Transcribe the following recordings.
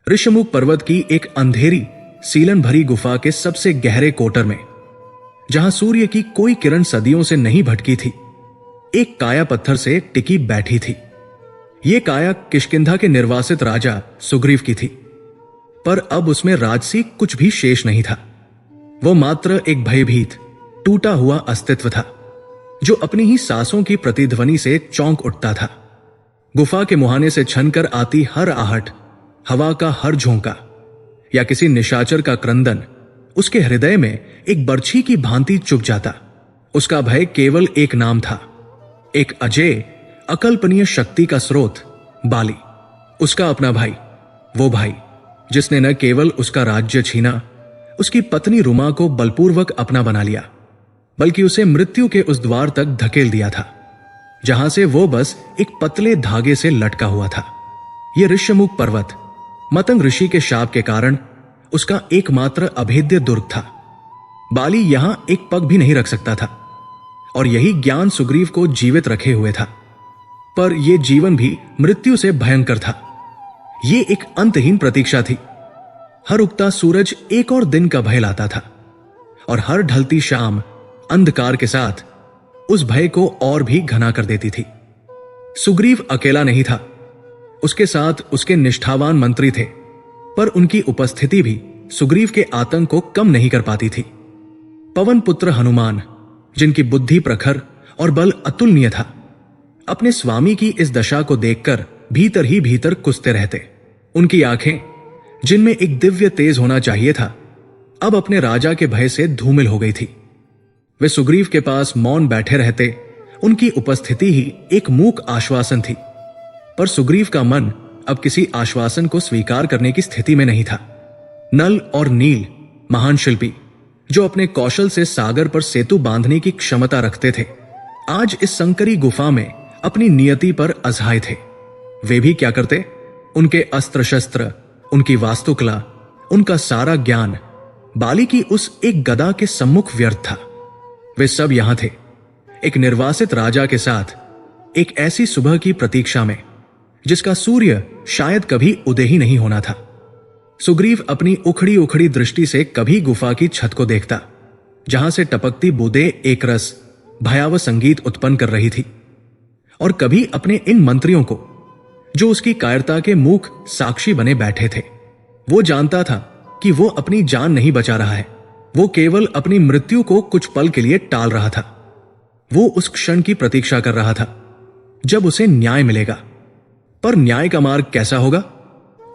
ऋषमुख पर्वत की एक अंधेरी सीलन भरी गुफा के सबसे गहरे कोटर में, जहां सूर्य की कोई किरण सदियों से नहीं भटकी थी, एक काया पत्थर से टिकी बैठी थी। यह काया किष्किंधा के निर्वासित राजा सुग्रीव की थी, पर अब उसमें राजसी कुछ भी शेष नहीं था। वो मात्र एक भयभीत टूटा हुआ अस्तित्व था, जो अपनी ही सांसों की प्रतिध्वनि से चौंक उठता था। गुफा के मुहाने से छनकर आती हर आहट, हवा का हर झोंका या किसी निशाचर का क्रंदन उसके हृदय में एक बर्छी की भांति चुभ जाता। उसका भय केवल एक नाम था, एक अजय अकल्पनीय शक्ति का स्रोत, बाली। उसका अपना भाई, वो भाई जिसने न केवल उसका राज्य छीना, उसकी पत्नी रुमा को बलपूर्वक अपना बना लिया, बल्कि उसे मृत्यु के उस द्वार तक धकेल दिया था जहां से वो बस एक पतले धागे से लटका हुआ था। यह ऋष्यमुख पर्वत मतंग ऋषि के शाप के कारण उसका एकमात्र अभेद्य दुर्ग था। बाली यहां एक पग भी नहीं रख सकता था, और यही ज्ञान सुग्रीव को जीवित रखे हुए था। पर यह जीवन भी मृत्यु से भयंकर था। यह एक अंतहीन प्रतीक्षा थी। हर उगता सूरज एक और दिन का भय लाता था, और हर ढलती शाम अंधकार के साथ उस भय को और भी घना कर देती थी। सुग्रीव अकेला नहीं था, उसके साथ उसके निष्ठावान मंत्री थे, पर उनकी उपस्थिति भी सुग्रीव के आतंक को कम नहीं कर पाती थी। पवन पुत्र हनुमान, जिनकी बुद्धि प्रखर और बल अतुलनीय था, अपने स्वामी की इस दशा को देखकर भीतर ही भीतर कुसते रहते। उनकी आंखें, जिनमें एक दिव्य तेज होना चाहिए था, अब अपने राजा के भय से धूमिल हो गई थी। वे सुग्रीव के पास मौन बैठे रहते, उनकी उपस्थिति ही एक मूक आश्वासन थी। पर सुग्रीव का मन अब किसी आश्वासन को स्वीकार करने की स्थिति में नहीं था। नल और नील, महान शिल्पी जो अपने कौशल से सागर पर सेतु बांधने की क्षमता रखते थे, आज इस संकरी गुफा में अपनी नियति पर अजहाय थे। वे भी क्या करते? उनके अस्त्र शस्त्र, उनकी वास्तुकला, उनका सारा ज्ञान बाली की उस एक गदा के सम्मुख व्यर्थ था। वे सब यहां थे, एक निर्वासित राजा के साथ, एक ऐसी सुबह की प्रतीक्षा में जिसका सूर्य शायद कभी उदय ही नहीं होना था। सुग्रीव अपनी उखड़ी उखड़ी दृष्टि से कभी गुफा की छत को देखता, जहां से टपकती बूंदें एक रस भयावह संगीत उत्पन्न कर रही थी, और कभी अपने इन मंत्रियों को जो उसकी कायरता के मूक साक्षी बने बैठे थे। वो जानता था कि वो अपनी जान नहीं बचा रहा है, वो केवल अपनी मृत्यु को कुछ पल के लिए टाल रहा था। वो उस क्षण की प्रतीक्षा कर रहा था जब उसे न्याय मिलेगा। पर न्याय का मार्ग कैसा होगा?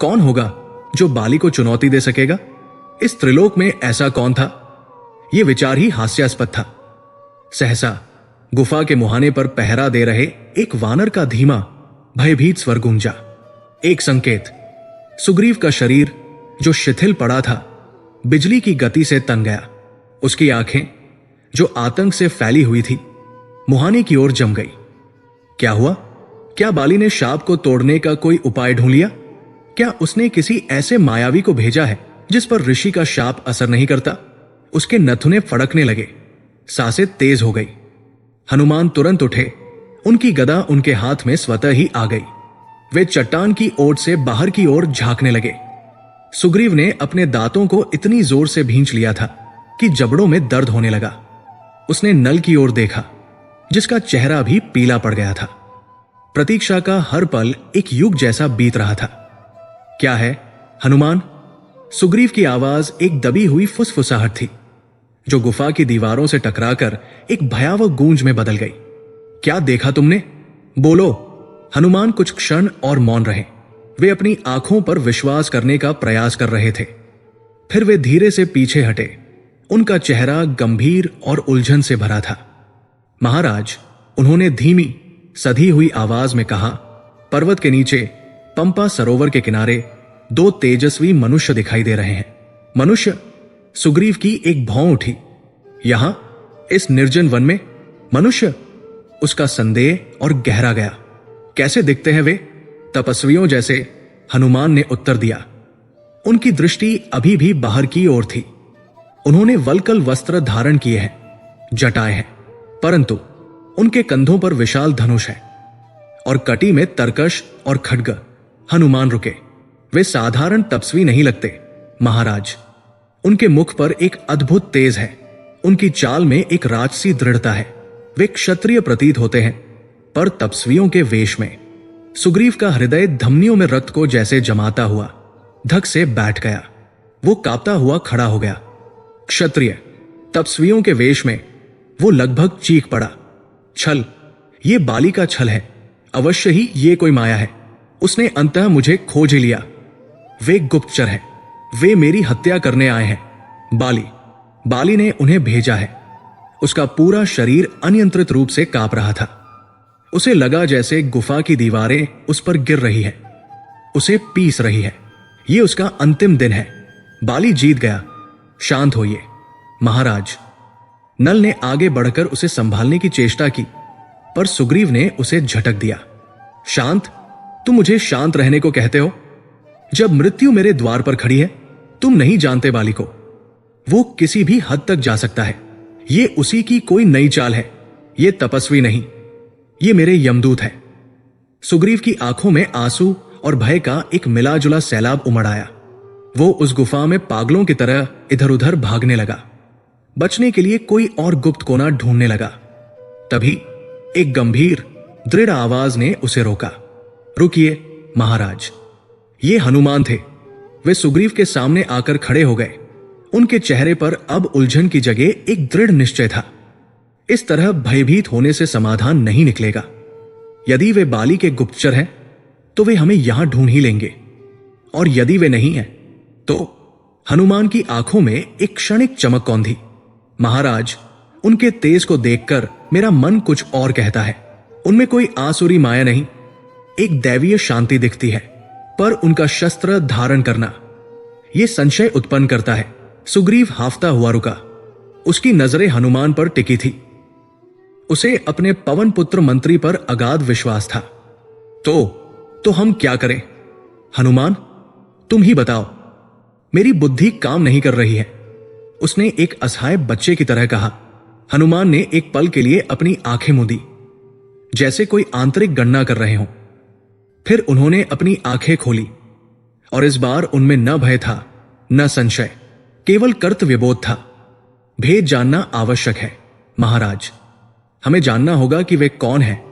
कौन होगा जो बाली को चुनौती दे सकेगा? इस त्रिलोक में ऐसा कौन था? यह विचार ही हास्यास्पद था। सहसा गुफा के मुहाने पर पहरा दे रहे एक वानर का धीमा भयभीत स्वर गूंजा। एक संकेत। सुग्रीव का शरीर जो शिथिल पड़ा था, बिजली की गति से तन गया। उसकी आंखें जो आतंक से फैली हुई थी, मुहाने की ओर जम गई। क्या हुआ? क्या बाली ने शाप को तोड़ने का कोई उपाय ढूंढ लिया? क्या उसने किसी ऐसे मायावी को भेजा है जिस पर ऋषि का शाप असर नहीं करता? उसके नथुने फड़कने लगे, सांसें तेज हो गई। हनुमान तुरंत उठे, उनकी गदा उनके हाथ में स्वतः ही आ गई। वे चट्टान की ओट से बाहर की ओर झांकने लगे। सुग्रीव ने अपने दांतों को इतनी जोर से भींच लिया था कि जबड़ों में दर्द होने लगा। उसने नल की ओर देखा, जिसका चेहरा भी पीला पड़ गया था। प्रतीक्षा का हर पल एक युग जैसा बीत रहा था। क्या है हनुमान? सुग्रीव की आवाज एक दबी हुई फुसफुसाहट थी, जो गुफा की दीवारों से टकराकर एक भयावह गूंज में बदल गई। क्या देखा तुमने? बोलो। हनुमान कुछ क्षण और मौन रहे। वे अपनी आंखों पर विश्वास करने का प्रयास कर रहे थे। फिर वे धीरे से पीछे हटे। उनका चेहरा गंभीर और उलझन से भरा था। महाराज, उन्होंने धीमी सधी हुई आवाज में कहा, पर्वत के नीचे पंपा सरोवर के किनारे दो तेजस्वी मनुष्य दिखाई दे रहे हैं। मनुष्य? सुग्रीव की एक भौं उठी। यहां इस निर्जन वन में मनुष्य? उसका संदेह और गहरा गया। कैसे दिखते हैं वे? तपस्वियों जैसे, हनुमान ने उत्तर दिया। उनकी दृष्टि अभी भी बाहर की ओर थी। उन्होंने वल्कल वस्त्र धारण किए हैं, जटाएं हैं, परंतु उनके कंधों पर विशाल धनुष है और कटी में तरकश और खड्ग। हनुमान रुके। वे साधारण तपस्वी नहीं लगते महाराज। उनके मुख पर एक अद्भुत तेज है, उनकी चाल में एक राजसी दृढ़ता है। वे क्षत्रिय प्रतीत होते हैं पर तपस्वियों के वेश में। सुग्रीव का हृदय धमनियों में रक्त को जैसे जमाता हुआ धक से बैठ गया। वो कांपता हुआ खड़ा हो गया। क्षत्रिय तपस्वियों के वेश में वो लगभग चीख पड़ा। छल, ये बाली का छल है, अवश्य ही ये कोई माया है। उसने अंततः मुझे खोज ही लिया। वे गुप्तचर हैं, वे मेरी हत्या करने आए हैं। बाली ने उन्हें भेजा है। उसका पूरा शरीर अनियंत्रित रूप से कांप रहा था। उसे लगा जैसे गुफा की दीवारें उस पर गिर रही है, उसे पीस रही है। ये उसका अंतिम दिन है। बाली जीत गया। शांत होइए महाराज। नल ने आगे बढ़कर उसे संभालने की चेष्टा की पर सुग्रीव ने उसे झटक दिया। शांत? तुम मुझे शांत रहने को कहते हो जब मृत्यु मेरे द्वार पर खड़ी है? तुम नहीं जानते बाली को, वो किसी भी हद तक जा सकता है। ये उसी की कोई नई चाल है। ये तपस्वी नहीं, ये मेरे यमदूत है। सुग्रीव की आंखों में आंसू और भय का एक मिला जुला सैलाब उमड़ आया। वो उस गुफा में पागलों की तरह इधर उधर भागने लगा, बचने के लिए कोई और गुप्त कोना ढूंढने लगा। तभी एक गंभीर दृढ़ आवाज ने उसे रोका। रुकिए महाराज। ये हनुमान थे। वे सुग्रीव के सामने आकर खड़े हो गए। उनके चेहरे पर अब उलझन की जगह एक दृढ़ निश्चय था। इस तरह भयभीत होने से समाधान नहीं निकलेगा। यदि वे बाली के गुप्तचर हैं तो वे हमें यहां ढूंढ ही लेंगे, और यदि वे नहीं हैं तो। हनुमान की आंखों में एक क्षणिक चमक कौंधी। महाराज, उनके तेज को देखकर मेरा मन कुछ और कहता है। उनमें कोई आसुरी माया नहीं, एक दैवीय शांति दिखती है। पर उनका शस्त्र धारण करना यह संशय उत्पन्न करता है। सुग्रीव हाफता हुआ रुका। उसकी नजरें हनुमान पर टिकी थी। उसे अपने पवन पुत्र मंत्री पर अगाध विश्वास था। तो हम क्या करें? हनुमान, तुम ही बताओ। मेरी बुद्धि काम नहीं कर रही है, उसने एक असहाय बच्चे की तरह कहा। हनुमान ने एक पल के लिए अपनी आंखें मूंदी, जैसे कोई आंतरिक गणना कर रहे हों। फिर उन्होंने अपनी आंखें खोली और इस बार उनमें न भय था न संशय, केवल कर्तव्यबोध था। भेद जानना आवश्यक है महाराज। हमें जानना होगा कि वे कौन हैं,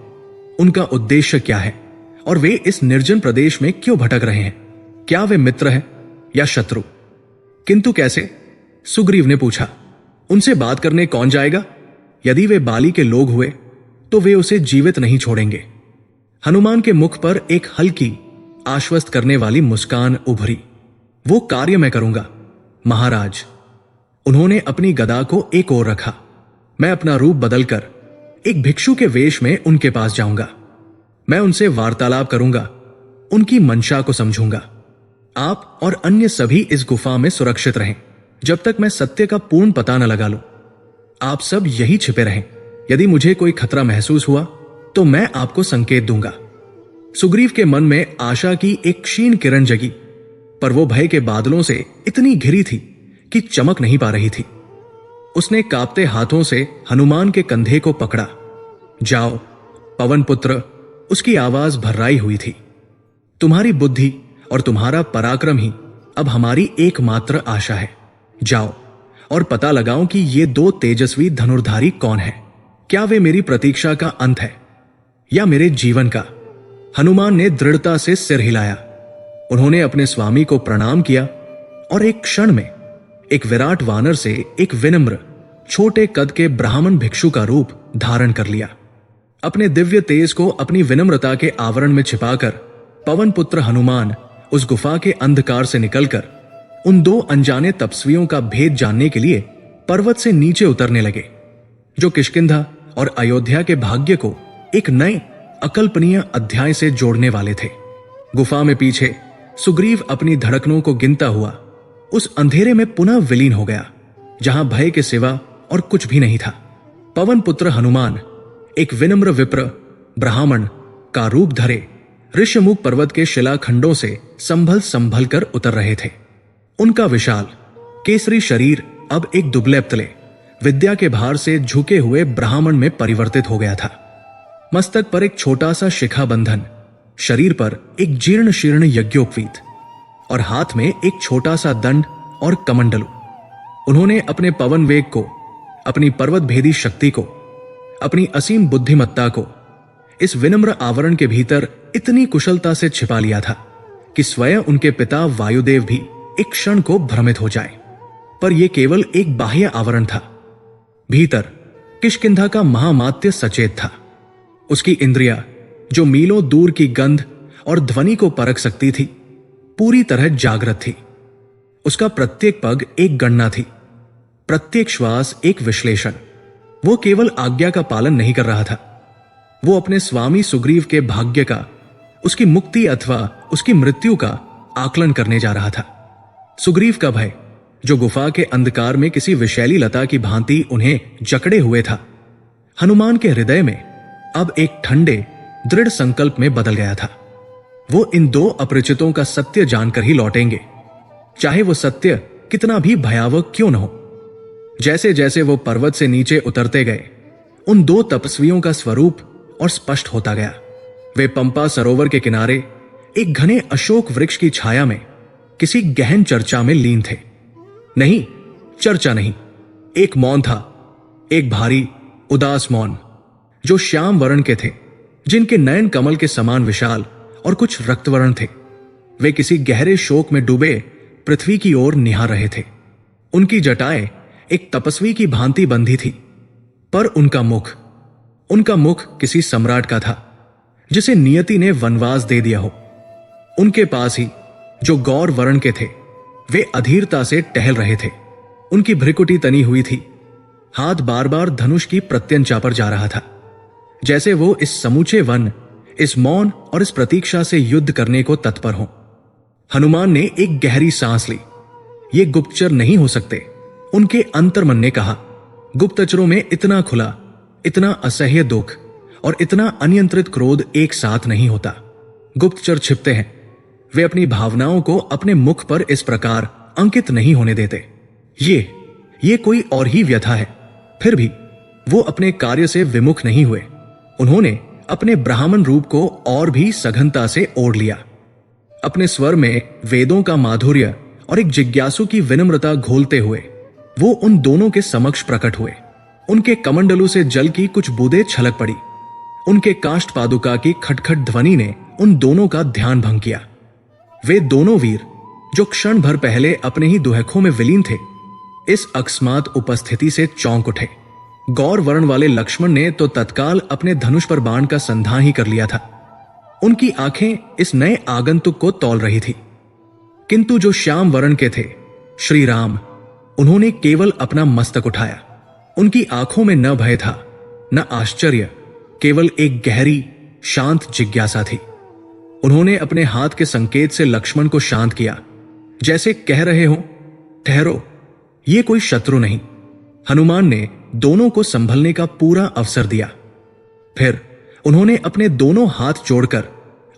उनका उद्देश्य क्या है, और वे इस निर्जन प्रदेश में क्यों भटक रहे हैं। क्या वे मित्र हैं या शत्रु? किंतु कैसे? सुग्रीव ने पूछा। उनसे बात करने कौन जाएगा? यदि वे बाली के लोग हुए तो वे उसे जीवित नहीं छोड़ेंगे। हनुमान के मुख पर एक हल्की आश्वस्त करने वाली मुस्कान उभरी। वो कार्य मैं करूंगा महाराज। उन्होंने अपनी गदा को एक ओर रखा। मैं अपना रूप बदलकर एक भिक्षु के वेश में उनके पास जाऊंगा। मैं उनसे वार्तालाप करूंगा, उनकी मंशा को समझूंगा। आप और अन्य सभी इस गुफा में सुरक्षित रहें जब तक मैं सत्य का पूर्ण पता न लगा लूं। आप सब यही छिपे रहें। यदि मुझे कोई खतरा महसूस हुआ तो मैं आपको संकेत दूंगा। सुग्रीव के मन में आशा की एक क्षीण किरण जगी, पर वो भय के बादलों से इतनी घिरी थी कि चमक नहीं पा रही थी। उसने कांपते हाथों से हनुमान के कंधे को पकड़ा। जाओ पवन पुत्र, उसकी आवाज भर्राई हुई थी। तुम्हारी बुद्धि और तुम्हारा पराक्रम ही अब हमारी एकमात्र आशा है। जाओ और पता लगाओ कि ये दो तेजस्वी धनुर्धारी कौन हैं। क्या वे मेरी प्रतीक्षा का अंत है या मेरे जीवन का? हनुमान ने दृढ़ता से सिर हिलाया। उन्होंने अपने स्वामी को प्रणाम किया और एक क्षण में एक विराट वानर से एक विनम्र छोटे कद के ब्राह्मण भिक्षु का रूप धारण कर लिया। अपने दिव्य तेज को अपनी विनम्रता के आवरण में छिपाकर पवन पुत्र हनुमान उस गुफा के अंधकार से निकलकर उन दो अनजाने तपस्वियों का भेद जानने के लिए पर्वत से नीचे उतरने लगे, जो किष्किंधा और अयोध्या के भाग्य को एक नए अकल्पनीय अध्याय से जोड़ने वाले थे। गुफा में पीछे सुग्रीव अपनी धड़कनों को गिनता हुआ उस अंधेरे में पुनः विलीन हो गया, जहां भय के सिवा और कुछ भी नहीं था। पवन पुत्र हनुमान एक विनम्र विप्र ब्राह्मण का रूप धरे ऋष्यमुख पर्वत के शिलाखंडों से संभल कर उतर रहे थे। उनका विशाल केसरी शरीर अब एक दुबले पतले विद्या के भार से झुके हुए ब्राह्मण में परिवर्तित हो गया था। मस्तक पर एक छोटा सा शिखा बंधन, शरीर पर एक जीर्ण शीर्ण यज्ञोपवीत, और हाथ में एक छोटा सा दंड और कमंडलू। उन्होंने अपने पवन वेग को, अपनी पर्वत भेदी शक्ति को, अपनी असीम बुद्धिमत्ता को इस विनम्र आवरण के भीतर इतनी कुशलता से छिपा लिया था कि स्वयं उनके पिता वायुदेव भी एक क्षण को भ्रमित हो जाए। पर यह केवल एक बाह्य आवरण था। भीतर किष्किंधा का महामात्य सचेत था। उसकी इंद्रिया, जो मीलों दूर की गंध और ध्वनि को परख सकती थी, पूरी तरह जागृत थी। उसका प्रत्येक पग एक गणना थी, प्रत्येक श्वास एक विश्लेषण। वो केवल आज्ञा का पालन नहीं कर रहा था, वो अपने स्वामी सुग्रीव के भाग्य का, उसकी मुक्ति अथवा उसकी मृत्यु का आकलन करने जा रहा था। सुग्रीव का भय, जो गुफा के अंधकार में किसी विषैली लता की भांति उन्हें जकड़े हुए था, हनुमान के हृदय में अब एक ठंडे दृढ़ संकल्प में बदल गया था। वो इन दो अपरिचितों का सत्य जानकर ही लौटेंगे, चाहे वो सत्य कितना भी भयावह क्यों न हो। जैसे जैसे वो पर्वत से नीचे उतरते गए, उन दो तपस्वियों का स्वरूप और स्पष्ट होता गया। वे पंपा सरोवर के किनारे एक घने अशोक वृक्ष की छाया में किसी गहन चर्चा में लीन थे। नहीं, चर्चा नहीं, एक मौन था, एक भारी उदास मौन, जो श्याम वर्ण के थे, जिनके नयन कमल के समान विशाल और कुछ रक्तवर्ण थे। वे किसी गहरे शोक में डूबे पृथ्वी की ओर निहार रहे थे। उनकी जटाएं एक तपस्वी की भांति बंधी थी, पर उनका मुख किसी सम्राट का था, जिसे नियति ने वनवास दे दिया हो। उनके पास ही जो गौर वर्ण के थे, वे अधीरता से टहल रहे थे। उनकी भ्रिकुटी तनी हुई थी, हाथ बार बार धनुष की प्रत्यंचा पर जा रहा था, जैसे वो इस समूचे वन, इस मौन और इस प्रतीक्षा से युद्ध करने को तत्पर हो। हनुमान ने एक गहरी सांस ली। ये गुप्तचर नहीं हो सकते, उनके अंतर्मन ने कहा। गुप्तचरों में इतना खुला, इतना असह्य दुख और इतना अनियंत्रित क्रोध एक साथ नहीं होता। गुप्तचर छिपते हैं, वे अपनी भावनाओं को अपने मुख पर इस प्रकार अंकित नहीं होने देते। ये कोई और ही व्यथा है। फिर भी वो अपने कार्य से विमुख नहीं हुए। उन्होंने अपने ब्राह्मण रूप को और भी सघनता से ओढ़ लिया। अपने स्वर में वेदों का माधुर्य और एक जिज्ञासु की विनम्रता घोलते हुए वो उन दोनों के समक्ष प्रकट हुए। उनके कमंडलू से जल की कुछ बूंदें छलक पड़ी। उनके काष्ठ पादुका की खटखट ध्वनि ने उन दोनों का ध्यान भंग किया। वे दोनों वीर, जो क्षण भर पहले अपने ही दुहखों में विलीन थे, इस अकस्मात उपस्थिति से चौंक उठे। गौर वर्ण वाले लक्ष्मण ने तो तत्काल अपने धनुष पर बाण का संधान ही कर लिया था। उनकी आंखें इस नए आगंतुक को तौल रही थी। किंतु जो श्याम वर्ण के थे, श्री राम, उन्होंने केवल अपना मस्तक उठाया। उनकी आंखों में न भय था, न आश्चर्य, केवल एक गहरी शांत जिज्ञासा थी। उन्होंने अपने हाथ के संकेत से लक्ष्मण को शांत किया, जैसे कह रहे हो, ठहरो, ये कोई शत्रु नहीं। हनुमान ने दोनों को संभलने का पूरा अवसर दिया। फिर उन्होंने अपने दोनों हाथ जोड़कर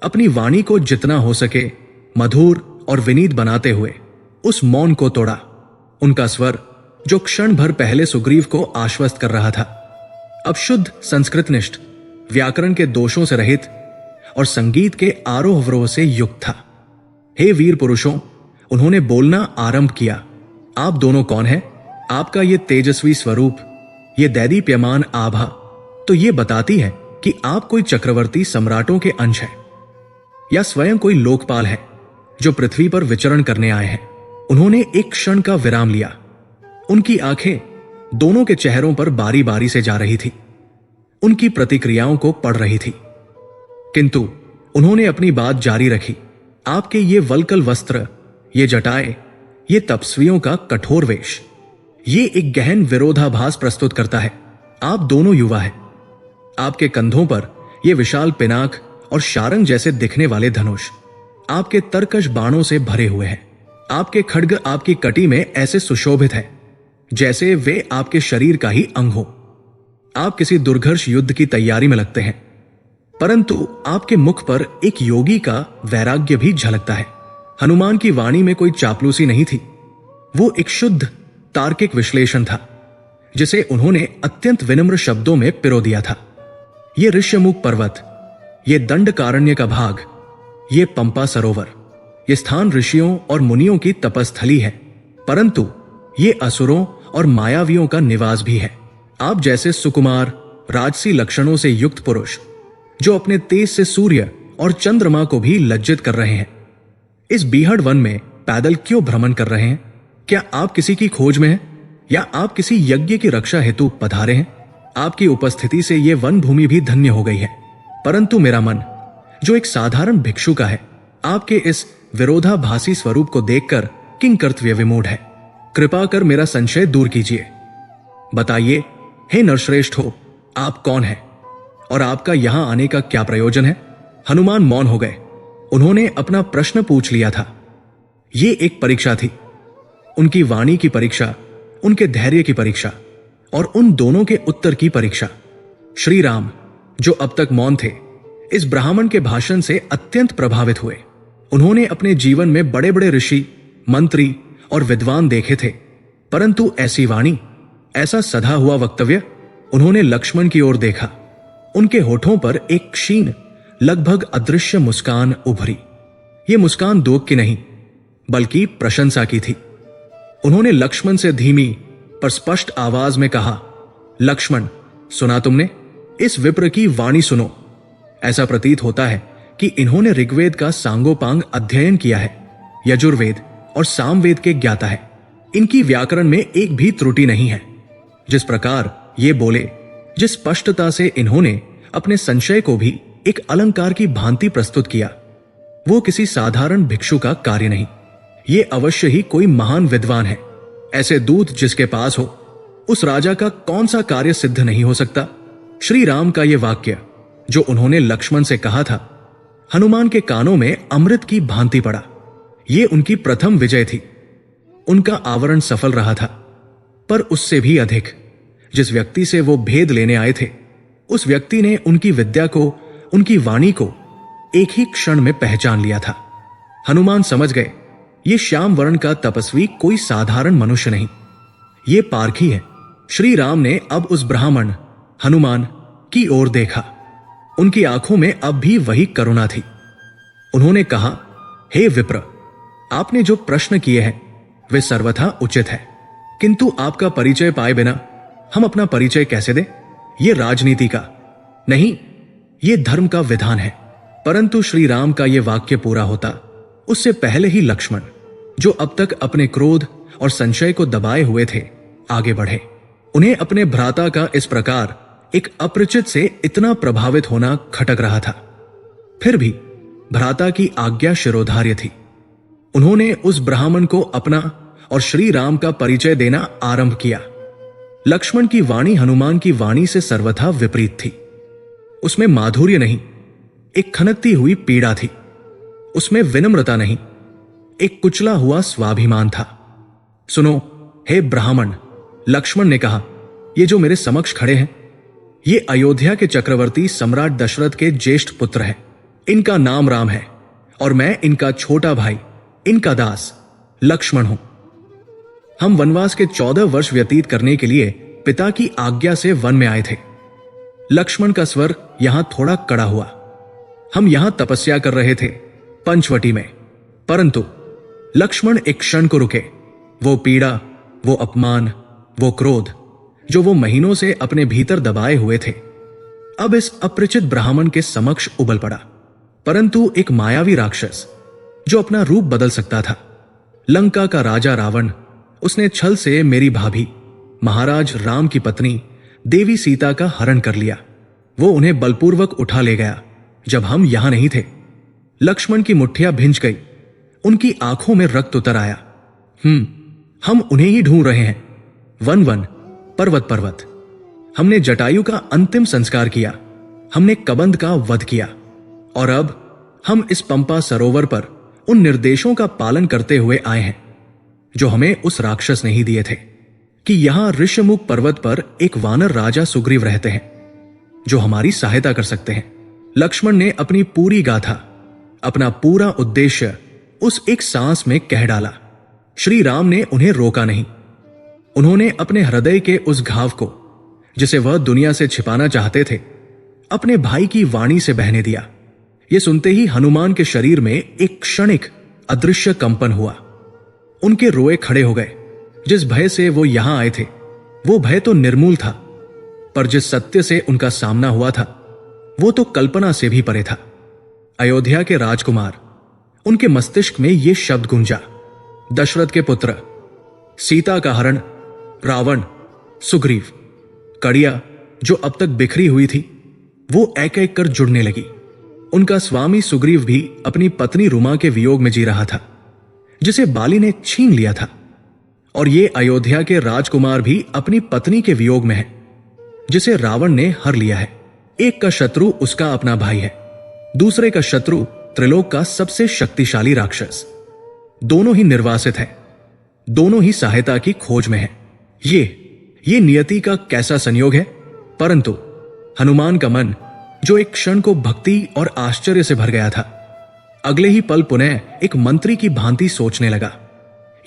अपनी वाणी को जितना हो सके मधुर और विनीत बनाते हुए उस मौन को तोड़ा। उनका स्वर, जो क्षण भर पहले सुग्रीव को आश्वस्त कर रहा था, अब शुद्ध संस्कृतनिष्ठ, व्याकरण के दोषों से रहित और संगीत के आरोह अवरोह से युक्त था। हे वीर पुरुषों, उन्होंने बोलना आरंभ किया। आप दोनों कौन हैं? आपका ये तेजस्वी स्वरूप, ये दैदीप्यमान आभा तो ये बताती है कि आप कोई चक्रवर्ती सम्राटों के अंश हैं या स्वयं कोई लोकपाल है जो पृथ्वी पर विचरण करने आए हैं। उन्होंने एक क्षण का विराम लिया। उनकी आंखें दोनों के चेहरों पर बारी बारी से जा रही थी, उनकी प्रतिक्रियाओं को पढ़ रही थी। किंतु उन्होंने अपनी बात जारी रखी। आपके ये वल्कल वस्त्र, ये जटाएं, ये तपस्वियों का कठोर वेश, ये एक गहन विरोधाभास प्रस्तुत करता है। आप दोनों युवा हैं। आपके कंधों पर ये विशाल पिनाक और शारंग जैसे दिखने वाले धनुष आपके तरकश बाणों से भरे हुए हैं। आपके खड्ग आपकी कटी में ऐसे सुशोभित है जैसे वे आपके शरीर का ही अंग हो। आप किसी दुर्घर्ष युद्ध की तैयारी में लगते हैं, परंतु आपके मुख पर एक योगी का वैराग्य भी झलकता है। हनुमान की वाणी में कोई चापलूसी नहीं थी। वो एक शुद्ध तार्किक विश्लेषण था, जिसे उन्होंने अत्यंत विनम्र शब्दों में पिरो दिया था। ये ऋष्यमुख पर्वत, ये दंडकारण्य का भाग, ये पंपा सरोवर, ये स्थान ऋषियों और मुनियों की तपस्थली है, परंतु ये असुरों और मायावियों का निवास भी है। आप जैसे सुकुमार राजसी लक्षणों से युक्त पुरुष जो अपने तेज से सूर्य और चंद्रमा को भी लज्जित कर रहे हैं, इस बीहड़ वन में पैदल क्यों भ्रमण कर रहे हैं? क्या आप किसी की खोज में हैं या आप किसी यज्ञ की रक्षा हेतु पधारे हैं? आपकी उपस्थिति से यह वन भूमि भी धन्य हो गई है, परंतु मेरा मन जो एक साधारण भिक्षु का है, आपके इस विरोधाभासी स्वरूप को देखकर किंग कर्तव्य विमूढ़ है। कृपा कर मेरा संशय दूर कीजिए। बताइए हे नरश्रेष्ठ हो, आप कौन हैं और आपका यहां आने का क्या प्रयोजन है? हनुमान मौन हो गए। उन्होंने अपना प्रश्न पूछ लिया था। ये एक परीक्षा थी, उनकी वाणी की परीक्षा, उनके धैर्य की परीक्षा और उन दोनों के उत्तर की परीक्षा। श्री राम जो अब तक मौन थे, इस ब्राह्मण के भाषण से अत्यंत प्रभावित हुए। उन्होंने अपने जीवन में बड़े बड़े ऋषि, मंत्री और विद्वान देखे थे, परंतु ऐसी वाणी, ऐसा सधा हुआ वक्तव्य। उन्होंने लक्ष्मण की ओर देखा। उनके होठों पर एक क्षीण, लगभग अदृश्य मुस्कान उभरी। यह मुस्कान दोग की नहीं, बल्कि प्रशंसा की थी। उन्होंने लक्ष्मण से धीमी पर स्पष्ट आवाज में कहा, लक्ष्मण, सुना तुमने? इस विप्र की वाणी सुनो। ऐसा प्रतीत होता है कि इन्होंने ऋग्वेद का सांगोपांग अध्ययन किया है, यजुर्वेद और सामवेद के ज्ञाता है। इनकी व्याकरण में एक भी त्रुटि नहीं है। जिस प्रकार ये बोले, जिस स्पष्टता से इन्होंने अपने संशय को भी एक अलंकार की भांति प्रस्तुत किया, वो किसी साधारण भिक्षु का कार्य नहीं। ये अवश्य ही कोई महान विद्वान है। ऐसे दूत जिसके पास हो, उस राजा का कौन सा कार्य सिद्ध नहीं हो सकता? श्री राम का यह वाक्य जो उन्होंने लक्ष्मण से कहा था, हनुमान के कानों में अमृत की भांति पड़ा। ये उनकी प्रथम विजय थी। उनका आवरण सफल रहा था, पर उससे भी अधिक जिस व्यक्ति से वो भेद लेने आए थे, उस व्यक्ति ने उनकी विद्या को, उनकी वाणी को एक ही क्षण में पहचान लिया था। हनुमान समझ गए, ये श्याम वर्ण का तपस्वी कोई साधारण मनुष्य नहीं, ये पारखी है। श्री राम ने अब उस ब्राह्मण हनुमान की ओर देखा। उनकी आंखों में अब भी वही करुणा थी। उन्होंने कहा, हे विप्र, आपने जो प्रश्न किए हैं वे सर्वथा उचित है, किंतु आपका परिचय पाए बिना हम अपना परिचय कैसे दें? ये राजनीति का नहीं, ये धर्म का विधान है। परंतु श्री राम का यह वाक्य पूरा होता, उससे पहले ही लक्ष्मण, जो अब तक अपने क्रोध और संशय को दबाए हुए थे, आगे बढ़े। उन्हें अपने भ्राता का इस प्रकार एक अपरिचित से इतना प्रभावित होना खटक रहा था। फिर भी भ्राता की आज्ञा शिरोधार्य थी। उन्होंने उस ब्राह्मण को अपना और श्री राम का परिचय देना आरंभ किया। लक्ष्मण की वाणी हनुमान की वाणी से सर्वथा विपरीत थी। उसमें माधुर्य नहीं, एक खनकती हुई पीड़ा थी। उसमें विनम्रता नहीं, एक कुचला हुआ स्वाभिमान था। सुनो हे ब्राह्मण, लक्ष्मण ने कहा, ये जो मेरे समक्ष खड़े हैं, ये अयोध्या के चक्रवर्ती सम्राट दशरथ के ज्येष्ठ पुत्र हैं। इनका नाम राम है और मैं इनका छोटा भाई, इनका दास लक्ष्मण हूं। हम वनवास के 14 वर्ष व्यतीत करने के लिए पिता की आज्ञा से वन में आए थे। लक्ष्मण का स्वर यहां थोड़ा कड़ा हुआ। हम यहां तपस्या कर रहे थे पंचवटी में, परंतु लक्ष्मण एक क्षण को रुके। वो पीड़ा, वो अपमान, वो क्रोध जो वो महीनों से अपने भीतर दबाए हुए थे, अब इस अपरिचित ब्राह्मण के समक्ष उबल पड़ा। परंतु एक मायावी राक्षस जो अपना रूप बदल सकता था, लंका का राजा रावण, उसने छल से मेरी भाभी महाराज राम की पत्नी देवी सीता का हरण कर लिया। वो उन्हें बलपूर्वक उठा ले गया जब हम यहां नहीं थे। लक्ष्मण की मुट्ठियां भिंच गई, उनकी आंखों में रक्त उतर आया। हम उन्हें ही ढूंढ रहे हैं, वन वन, पर्वत पर्वत। हमने जटायु का अंतिम संस्कार किया, हमने कबंध का वध किया, और अब हम इस पंपा सरोवर पर उन निर्देशों का पालन करते हुए आए हैं जो हमें उस राक्षस ने ही दिए थे कि यहां ऋष्यमुख पर्वत पर एक वानर राजा सुग्रीव रहते हैं जो हमारी सहायता कर सकते हैं। लक्ष्मण ने अपनी पूरी गाथा, अपना पूरा उद्देश्य उस एक सांस में कह डाला। श्री राम ने उन्हें रोका नहीं। उन्होंने अपने हृदय के उस घाव को, जिसे वह दुनिया से छिपाना चाहते थे, अपने भाई की वाणी से बहने दिया। यह सुनते ही हनुमान के शरीर में एक क्षणिक अदृश्य कंपन हुआ। उनके रोए खड़े हो गए। जिस भय से वो यहां आए थे वो भय तो निर्मूल था, पर जिस सत्य से उनका सामना हुआ था वो तो कल्पना से भी परे था। अयोध्या के राजकुमार, उनके मस्तिष्क में ये शब्द गूंजा, दशरथ के पुत्र, सीता का हरण, रावण, सुग्रीव। कड़िया जो अब तक बिखरी हुई थी वो एक एक कर जुड़ने लगी। उनका स्वामी सुग्रीव भी अपनी पत्नी रुमा के वियोग में जी रहा था, जिसे बाली ने छीन लिया था। और ये अयोध्या के राजकुमार भी अपनी पत्नी के वियोग में है, जिसे रावण ने हर लिया है। एक का शत्रु उसका अपना भाई है, दूसरे का शत्रु त्रिलोक का सबसे शक्तिशाली राक्षस। दोनों ही निर्वासित हैं, दोनों ही सहायता की खोज में हैं। ये नियति का कैसा संयोग है। परंतु हनुमान का मन, जो एक क्षण को भक्ति और आश्चर्य से भर गया था, अगले ही पल पुनः एक मंत्री की भांति सोचने लगा।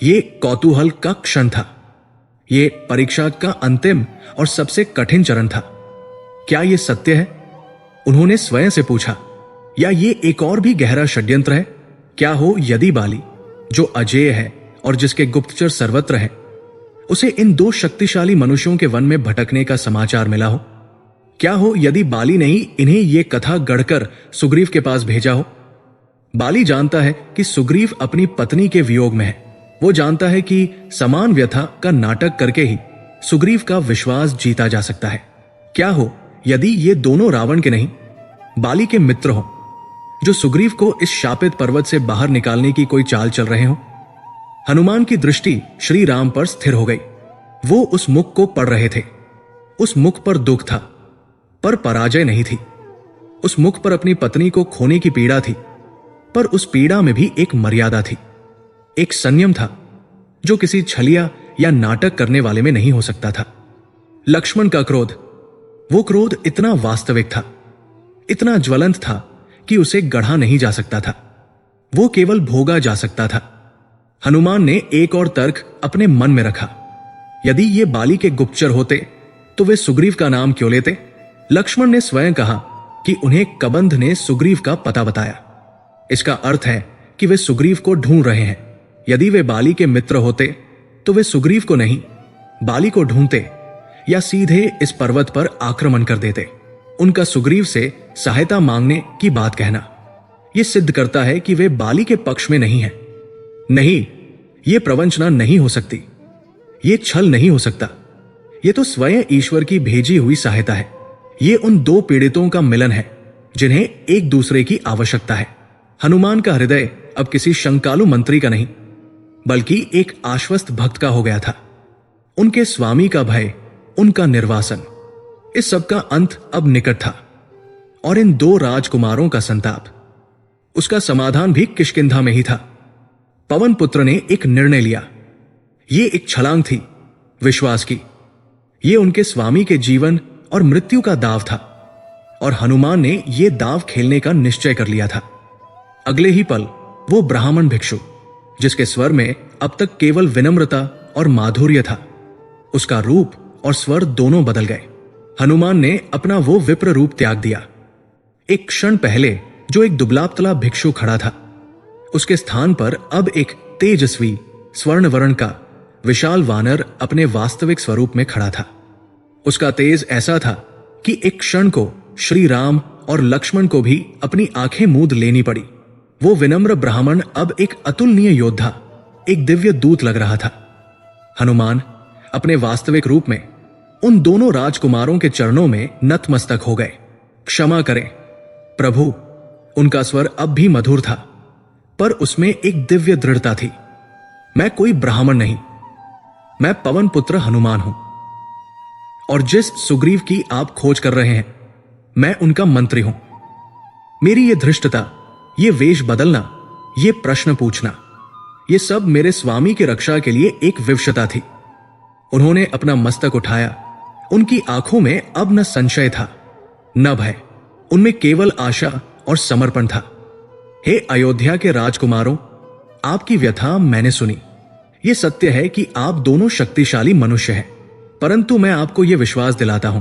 ये कौतूहल का क्षण था, ये परीक्षा का अंतिम और सबसे कठिन चरण था। क्या यह सत्य है? उन्होंने स्वयं से पूछा, या ये एक और भी गहरा षड्यंत्र है? क्या हो यदि बाली, जो अजेय है और जिसके गुप्तचर सर्वत्र हैं, उसे इन दो शक्तिशाली मनुष्यों के वन में भटकने का समाचार मिला हो? क्या हो यदि बाली ने ही इन्हें ये कथा गढ़कर सुग्रीव के पास भेजा हो? बाली जानता है कि सुग्रीव अपनी पत्नी के वियोग में है। वो जानता है कि समान व्यथा का नाटक करके ही सुग्रीव का विश्वास जीता जा सकता है। क्या हो यदि ये दोनों रावण के नहीं, बाली के मित्र हों, जो सुग्रीव को इस शापित पर्वत से बाहर निकालने की कोई चाल चल रहे हों? हनुमान की दृष्टि श्री राम पर स्थिर हो गई। वो उस मुख को पढ़ रहे थे। उस मुख पर दुख था, पर पराजय नहीं थी। उस मुख पर अपनी पत्नी को खोने की पीड़ा थी, पर उस पीड़ा में भी एक मर्यादा थी, एक संयम था, जो किसी छलिया या नाटक करने वाले में नहीं हो सकता था। लक्ष्मण का क्रोध, वो क्रोध इतना वास्तविक था, इतना ज्वलंत था कि उसे गढ़ा नहीं जा सकता था, वो केवल भोगा जा सकता था। हनुमान ने एक और तर्क अपने मन में रखा। यदि ये बाली के गुप्तचर होते तो वे सुग्रीव का नाम क्यों लेते? लक्ष्मण ने स्वयं कहा कि उन्हें कबंध ने सुग्रीव का पता बताया। इसका अर्थ है कि वे सुग्रीव को ढूंढ रहे हैं। यदि वे बाली के मित्र होते तो वे सुग्रीव को नहीं, बाली को ढूंढते या सीधे इस पर्वत पर आक्रमण कर देते। उनका सुग्रीव से सहायता मांगने की बात कहना यह सिद्ध करता है कि वे बाली के पक्ष में नहीं हैं। नहीं, यह प्रवंचना नहीं हो सकती, यह छल नहीं हो सकता। यह तो स्वयं ईश्वर की भेजी हुई सहायता है। यह उन दो पीड़ितों का मिलन है जिन्हें एक दूसरे की आवश्यकता है। हनुमान का हृदय अब किसी शंकालु मंत्री का नहीं, बल्कि एक आश्वस्त भक्त का हो गया था। उनके स्वामी का भय, उनका निर्वासन, इस सब का अंत अब निकट था। और इन दो राजकुमारों का संताप, उसका समाधान भी किष्किंधा में ही था। पवन पुत्र ने एक निर्णय लिया। ये एक छलांग थी विश्वास की। ये उनके स्वामी के जीवन और मृत्यु का दाव था, और हनुमान ने यह दाव खेलने का निश्चय कर लिया था। अगले ही पल वो ब्राह्मण भिक्षु, जिसके स्वर में अब तक केवल विनम्रता और माधुर्य था, उसका रूप और स्वर दोनों बदल गए। हनुमान ने अपना वो विप्र रूप त्याग दिया। एक क्षण पहले जो एक दुबलापतला भिक्षु खड़ा था, उसके स्थान पर अब एक तेजस्वी स्वर्ण वर्ण का विशाल वानर अपने वास्तविक स्वरूप में खड़ा था। उसका तेज ऐसा था कि एक क्षण को श्री राम और लक्ष्मण को भी अपनी आंखें मूंद लेनी पड़ी। वो विनम्र ब्राह्मण अब एक अतुलनीय योद्धा, एक दिव्य दूत लग रहा था। हनुमान अपने वास्तविक रूप में उन दोनों राजकुमारों के चरणों में नतमस्तक हो गए। क्षमा करें प्रभु। उनका स्वर अब भी मधुर था, पर उसमें एक दिव्य दृढ़ता थी। मैं कोई ब्राह्मण नहीं, मैं पवन पुत्र हनुमान हूं, और जिस सुग्रीव की आप खोज कर रहे हैं, मैं उनका मंत्री हूं। मेरी ये धृष्टता, ये वेश बदलना, ये प्रश्न पूछना, ये सब मेरे स्वामी की रक्षा के लिए एक विवशता थी। उन्होंने अपना मस्तक उठाया। उनकी आंखों में अब न संशय था, न भय, उनमें केवल आशा और समर्पण था। हे अयोध्या के राजकुमारों, आपकी व्यथा मैंने सुनी। यह सत्य है कि आप दोनों शक्तिशाली मनुष्य हैं, परंतु मैं आपको यह विश्वास दिलाता हूं,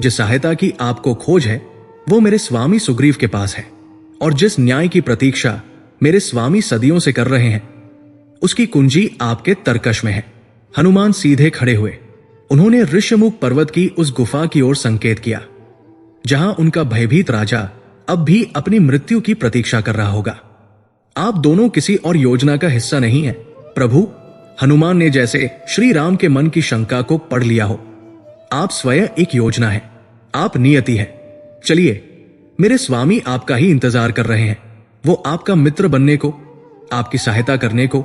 जिस सहायता की आपको खोज है वो मेरे स्वामी सुग्रीव के पास है, और जिस न्याय की प्रतीक्षा मेरे स्वामी सदियों से कर रहे हैं, उसकी कुंजी आपके तरकश में है। हनुमान सीधे खड़े हुए। उन्होंने ऋष्यमुख पर्वत की उस गुफा की ओर संकेत किया जहां उनका भयभीत राजा अब भी अपनी मृत्यु की प्रतीक्षा कर रहा होगा। आप दोनों किसी और योजना का हिस्सा नहीं है प्रभु। हनुमान ने जैसे श्री राम के मन की शंका को पढ़ लिया हो। आप स्वयं एक योजना है, आप नियति है। चलिए, मेरे स्वामी आपका ही इंतजार कर रहे हैं। वो आपका मित्र बनने को, आपकी सहायता करने को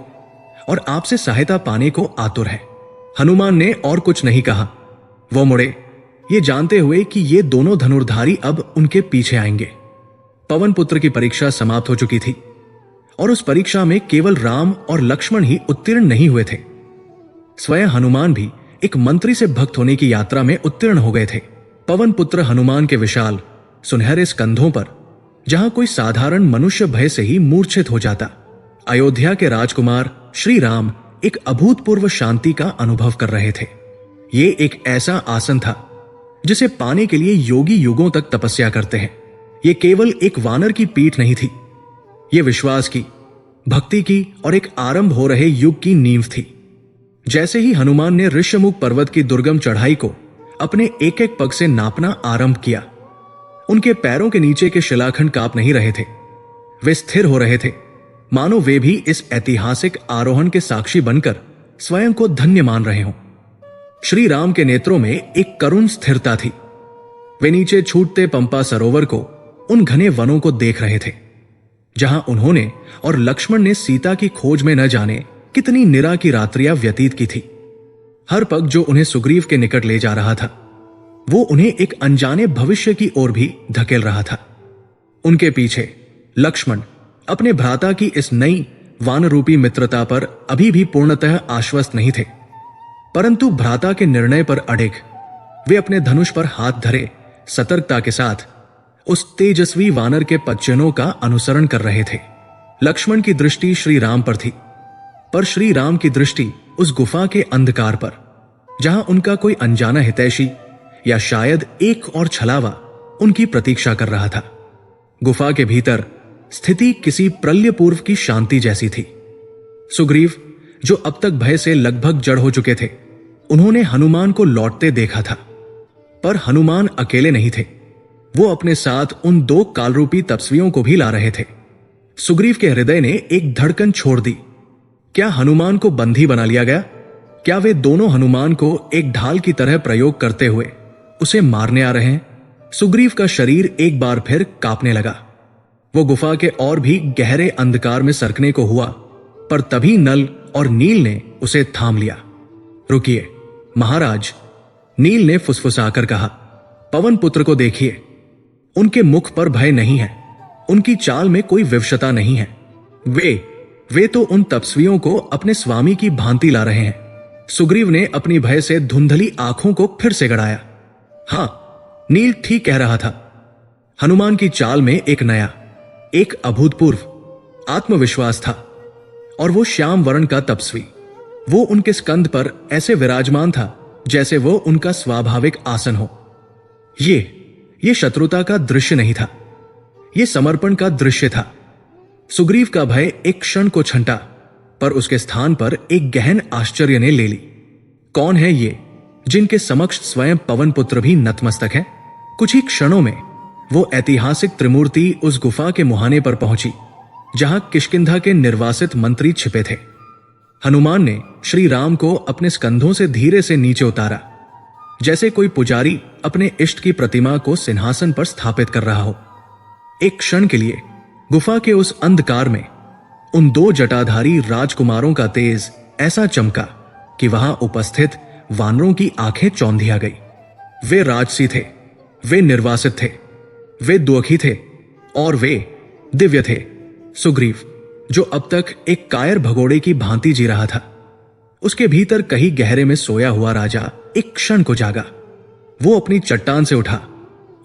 और आपसे सहायता पाने को आतुर है। हनुमान ने और कुछ नहीं कहा। वो मुड़े, ये जानते हुए कि ये दोनों धनुर्धारी अब उनके पीछे आएंगे। पवन पुत्र की परीक्षा समाप्त हो चुकी थी और उस परीक्षा में केवल राम और लक्ष्मण ही उत्तीर्ण नहीं हुए थे। स्वयं हनुमान भी एक मंत्री से भक्त होने की यात्रा में उत्तीर्ण हो गए थे। पवन पुत्र हनुमान के विशाल सुनहरे स्कंधों पर जहां कोई साधारण मनुष्य भय से ही मूर्छित हो जाता, अयोध्या के राजकुमार श्री राम एक अभूतपूर्व शांति का अनुभव कर रहे थे। ये एक ऐसा आसन था जिसे पाने के लिए योगी युगों तक तपस्या करते हैं। ये केवल एक वानर की पीठ नहीं थी, ये विश्वास की, भक्ति की और एक आरंभ हो रहे युग की नींव थी। जैसे ही हनुमान ने ऋष्यमुख पर्वत की दुर्गम चढ़ाई को अपने एक एक पग से नापना आरंभ किया, उनके पैरों के नीचे के शिलाखंड कांप नहीं रहे थे। वे स्थिर हो रहे थे, मानो वे भी इस ऐतिहासिक आरोहण के साक्षी बनकर स्वयं को धन्य मान रहे हों। श्री राम के नेत्रों में एक करुण स्थिरता थी। वे नीचे छूटते पंपा सरोवर को, उन घने वनों को देख रहे थे जहां उन्होंने और लक्ष्मण ने सीता की खोज में न जाने कितनी निरा की रात्रियां व्यतीत की थी। हर पग जो उन्हें सुग्रीव के निकट ले जा रहा था, वो उन्हें एक अनजाने भविष्य की ओर भी धकेल रहा था। उनके पीछे लक्ष्मण अपने भ्राता की इस नई वानरूपी मित्रता पर अभी भी पूर्णतः आश्वस्त नहीं थे, परंतु भ्राता के निर्णय पर अड़िग वे अपने धनुष पर हाथ धरे सतर्कता के साथ उस तेजस्वी वानर के पदचिन्हों का अनुसरण कर रहे थे। लक्ष्मण की दृष्टि श्री राम पर थी, पर श्री राम की दृष्टि उस गुफा के अंधकार पर, जहां उनका कोई अनजाना हितैषी या शायद एक और छलावा उनकी प्रतीक्षा कर रहा था। गुफा के भीतर स्थिति किसी प्रलय पूर्व की शांति जैसी थी। सुग्रीव, जो अब तक भय से लगभग जड़ हो चुके थे, उन्होंने हनुमान को लौटते देखा था, पर हनुमान अकेले नहीं थे। वो अपने साथ उन दो कालरूपी तपस्वियों को भी ला रहे थे। सुग्रीव के हृदय ने एक धड़कन छोड़ दी। क्या हनुमान को बंदी बना लिया गया? क्या वे दोनों हनुमान को एक ढाल की तरह प्रयोग करते हुए उसे मारने आ रहे हैं? सुग्रीव का शरीर एक बार फिर कांपने लगा। वो गुफा के और भी गहरे अंधकार में सरकने को हुआ, पर तभी नल और नील ने उसे थाम लिया। रुकिए महाराज, नील ने फुसफुसाकर कहा। पवन पुत्र को देखिए, उनके मुख पर भय नहीं है, उनकी चाल में कोई विवशता नहीं है। वे तो उन तपस्वियों को अपने स्वामी की भांति ला रहे हैं। सुग्रीव ने अपनी भय से धुंधली आंखों को फिर से गड़ाया। हां, नील ठीक कह रहा था। हनुमान की चाल में एक नया, एक अभूतपूर्व आत्मविश्वास था, और वो श्याम वर्ण का तपस्वी, वो उनके स्कंध पर ऐसे विराजमान था जैसे वो उनका स्वाभाविक आसन हो। ये शत्रुता का दृश्य नहीं था, ये समर्पण का दृश्य था। सुग्रीव का भय एक क्षण को छंटा, पर उसके स्थान पर एक गहन आश्चर्य ने ले ली। कौन है ये जिनके समक्ष स्वयं पवन पुत्र भी नतमस्तक है? कुछ ही क्षणों में वो ऐतिहासिक त्रिमूर्ति उस गुफा के मुहाने पर पहुंची जहां किष्किंधा के निर्वासित मंत्री छिपे थे। हनुमान ने श्री राम को अपने स्कंधों से धीरे से नीचे उतारा, जैसे कोई पुजारी अपने इष्ट की प्रतिमा को सिंहासन पर स्थापित कर रहा हो। एक क्षण के लिए गुफा के उस अंधकार में उन दो जटाधारी राजकुमारों का तेज ऐसा चमका कि वहां उपस्थित वानरों की आंखें चौंधिया गई। वे राजसी थे, वे निर्वासित थे, वे दुखी थे और वे दिव्य थे। सुग्रीव, जो अब तक एक कायर भगोड़े की भांति जी रहा था, उसके भीतर कहीं गहरे में सोया हुआ राजा एक क्षण को जागा। वो अपनी चट्टान से उठा।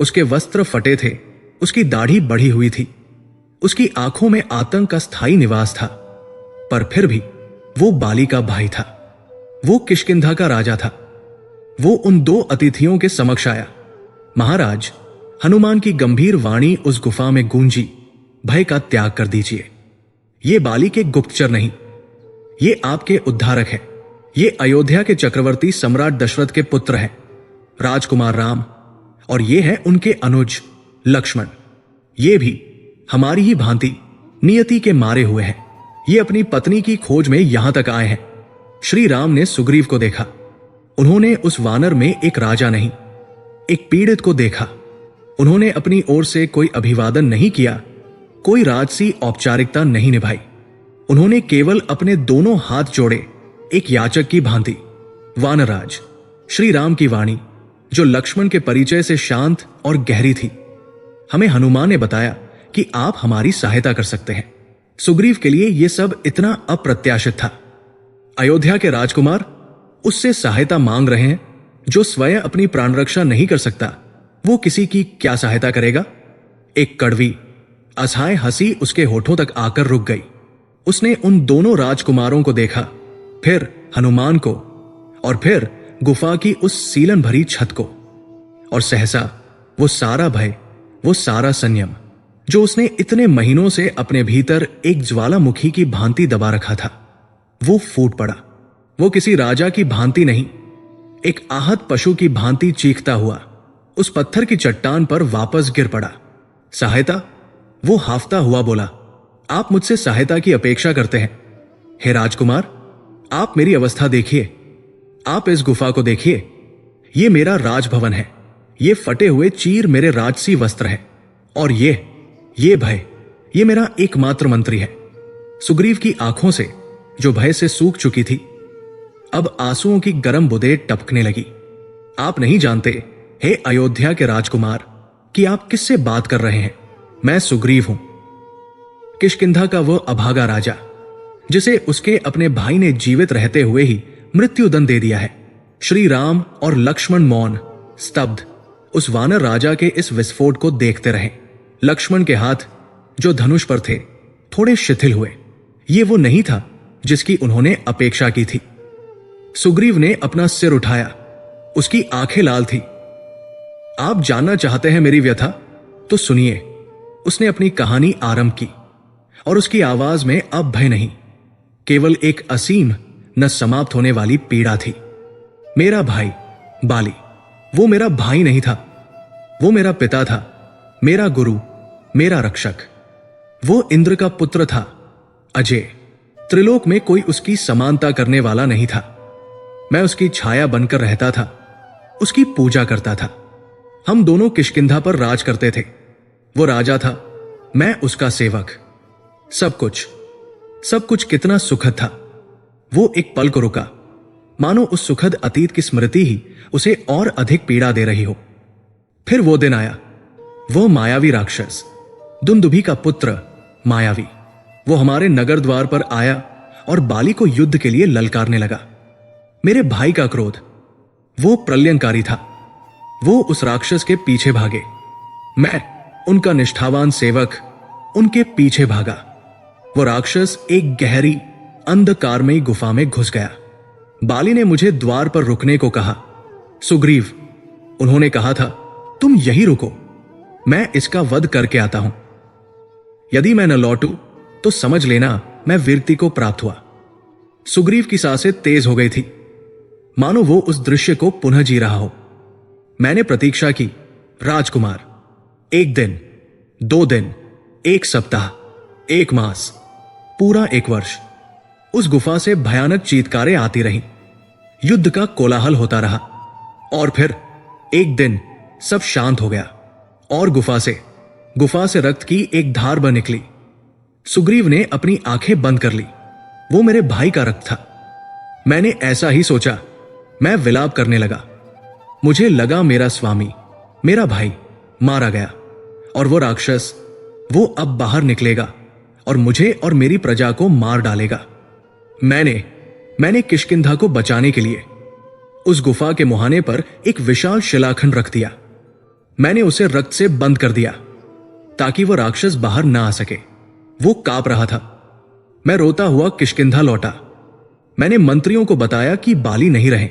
उसके वस्त्र फटे थे, उसकी दाढ़ी बढ़ी हुई थी, उसकी आंखों में आतंक का स्थायी निवास था, पर फिर भी वो बाली का भाई था। वो किष्किंधा का राजा था। वो उन दो अतिथियों के समक्ष आया। महाराज, हनुमान की गंभीर वाणी उस गुफा में गूंजी, भय का त्याग कर दीजिए। ये बाली के गुप्तचर नहीं, ये आपके उद्धारक है। ये अयोध्या के चक्रवर्ती सम्राट दशरथ के पुत्र हैं, राजकुमार राम, और ये है उनके अनुज लक्ष्मण। ये भी हमारी ही भांति नियति के मारे हुए हैं। ये अपनी पत्नी की खोज में यहां तक आए हैं। श्री राम ने सुग्रीव को देखा। उन्होंने उस वानर में एक राजा नहीं, एक पीड़ित को देखा। उन्होंने अपनी ओर से कोई अभिवादन नहीं किया, कोई राजसी औपचारिकता नहीं निभाई। उन्होंने केवल अपने दोनों हाथ जोड़े, एक याचक की भांति। वानराज श्री राम की वाणी, जो लक्ष्मण के परिचय से शांत और गहरी थी। हमें हनुमान ने बताया कि आप हमारी सहायता कर सकते हैं। सुग्रीव के लिए यह सब इतना अप्रत्याशित था। अयोध्या के राजकुमार उससे सहायता मांग रहे हैं। जो स्वयं अपनी प्राण रक्षा नहीं कर सकता, वो किसी की क्या सहायता करेगा? एक कड़वी असहाय हंसी उसके होठों तक आकर रुक गई। उसने उन दोनों राजकुमारों को देखा, फिर हनुमान को, और फिर गुफा की उस सीलन भरी छत को, और सहसा वो सारा भय, वो सारा संयम जो उसने इतने महीनों से अपने भीतर एक ज्वालामुखी की भांति दबा रखा था, वो फूट पड़ा। वो किसी राजा की भांति नहीं, एक आहत पशु की भांति चीखता हुआ उस पत्थर की चट्टान पर वापस गिर पड़ा। सहायता? वो हाफता हुआ बोला, आप मुझसे सहायता की अपेक्षा करते हैं? हे राजकुमार, आप मेरी अवस्था देखिए, आप इस गुफा को देखिए। ये मेरा राजभवन है, ये फटे हुए चीर मेरे राजसी वस्त्र है, और ये भय, ये मेरा एकमात्र मंत्री है। सुग्रीव की आंखों से, जो भय से सूख चुकी थी, अब आंसुओं की गर्म बूंदें टपकने लगी। आप नहीं जानते, हे अयोध्या के राजकुमार, कि आप किससे बात कर रहे हैं। मैं सुग्रीव हूं, किष्किंधा का वो अभागा राजा, जिसे उसके अपने भाई ने जीवित रहते हुए ही मृत्युदंड दे दिया है। श्री राम और लक्ष्मण मौन, स्तब्ध, उस वानर राजा के इस विस्फोट को देखते रहे। लक्ष्मण के हाथ, जो धनुष पर थे, थोड़े शिथिल हुए। ये वो नहीं था जिसकी उन्होंने अपेक्षा की थी। सुग्रीव ने अपना सिर उठाया, उसकी आंखें लाल थी। आप जानना चाहते हैं मेरी व्यथा? तो सुनिए। उसने अपनी कहानी आरंभ की, और उसकी आवाज में अब भय नहीं, केवल एक असीम, न समाप्त होने वाली पीड़ा थी। मेरा भाई बाली, वो मेरा भाई नहीं था, वो मेरा पिता था, मेरा गुरु, मेरा रक्षक। वो इंद्र का पुत्र था, अजय। त्रिलोक में कोई उसकी समानता करने वाला नहीं था। मैं उसकी छाया बनकर रहता था, उसकी पूजा करता था। हम दोनों किष्किंधा पर राज करते थे। वो राजा था, मैं उसका सेवक। सब कुछ कितना सुखद था। वो एक पल को रुका, मानो उस सुखद अतीत की स्मृति ही उसे और अधिक पीड़ा दे रही हो। फिर वो दिन आया, वो मायावी राक्षस, दुंदुभि का पुत्र मायावी। वो हमारे नगर द्वार पर आया और बाली को युद्ध के लिए ललकारने लगा। मेरे भाई का क्रोध, वो प्रलयंकारी था। वो उस राक्षस के पीछे भागे। मैं, उनका निष्ठावान सेवक, उनके पीछे भागा। वो राक्षस एक गहरी अंधकारमयी गुफा में घुस गया। बाली ने मुझे द्वार पर रुकने को कहा। सुग्रीव, उन्होंने कहा था, तुम यही रुको, मैं इसका वध करके आता हूं। यदि मैं न लौटूं तो समझ लेना मैं वीरति को प्राप्त हुआ। सुग्रीव की सांसें तेज हो गई थी, मानो वो उस दृश्य को पुनः जी रहा हो। मैंने प्रतीक्षा की। राजकुमार, 1 दिन, 2 दिन, 1 सप्ताह, 1 मास, पूरा 1 वर्ष उस गुफा से भयानक चीत्कारें आती रहीं। युद्ध का कोलाहल होता रहा, और फिर एक दिन सब शांत हो गया, और गुफा से रक्त की एक धार बह निकली। सुग्रीव ने अपनी आंखें बंद कर ली। वो मेरे भाई का रक्त था। मैंने ऐसा ही सोचा। मैं विलाप करने लगा। मुझे लगा मेरा स्वामी, मेरा भाई मारा गया, और वो राक्षस, वो अब बाहर निकलेगा और मुझे और मेरी प्रजा को मार डालेगा। मैंने किष्किंधा को बचाने के लिए उस गुफा के मुहाने पर एक विशाल शिलाखंड रख दिया। मैंने उसे रक्त से बंद कर दिया ताकि वह राक्षस बाहर ना आ सके। वो कांप रहा था। मैं रोता हुआ किष्किंधा लौटा। मैंने मंत्रियों को बताया कि बाली नहीं रहे।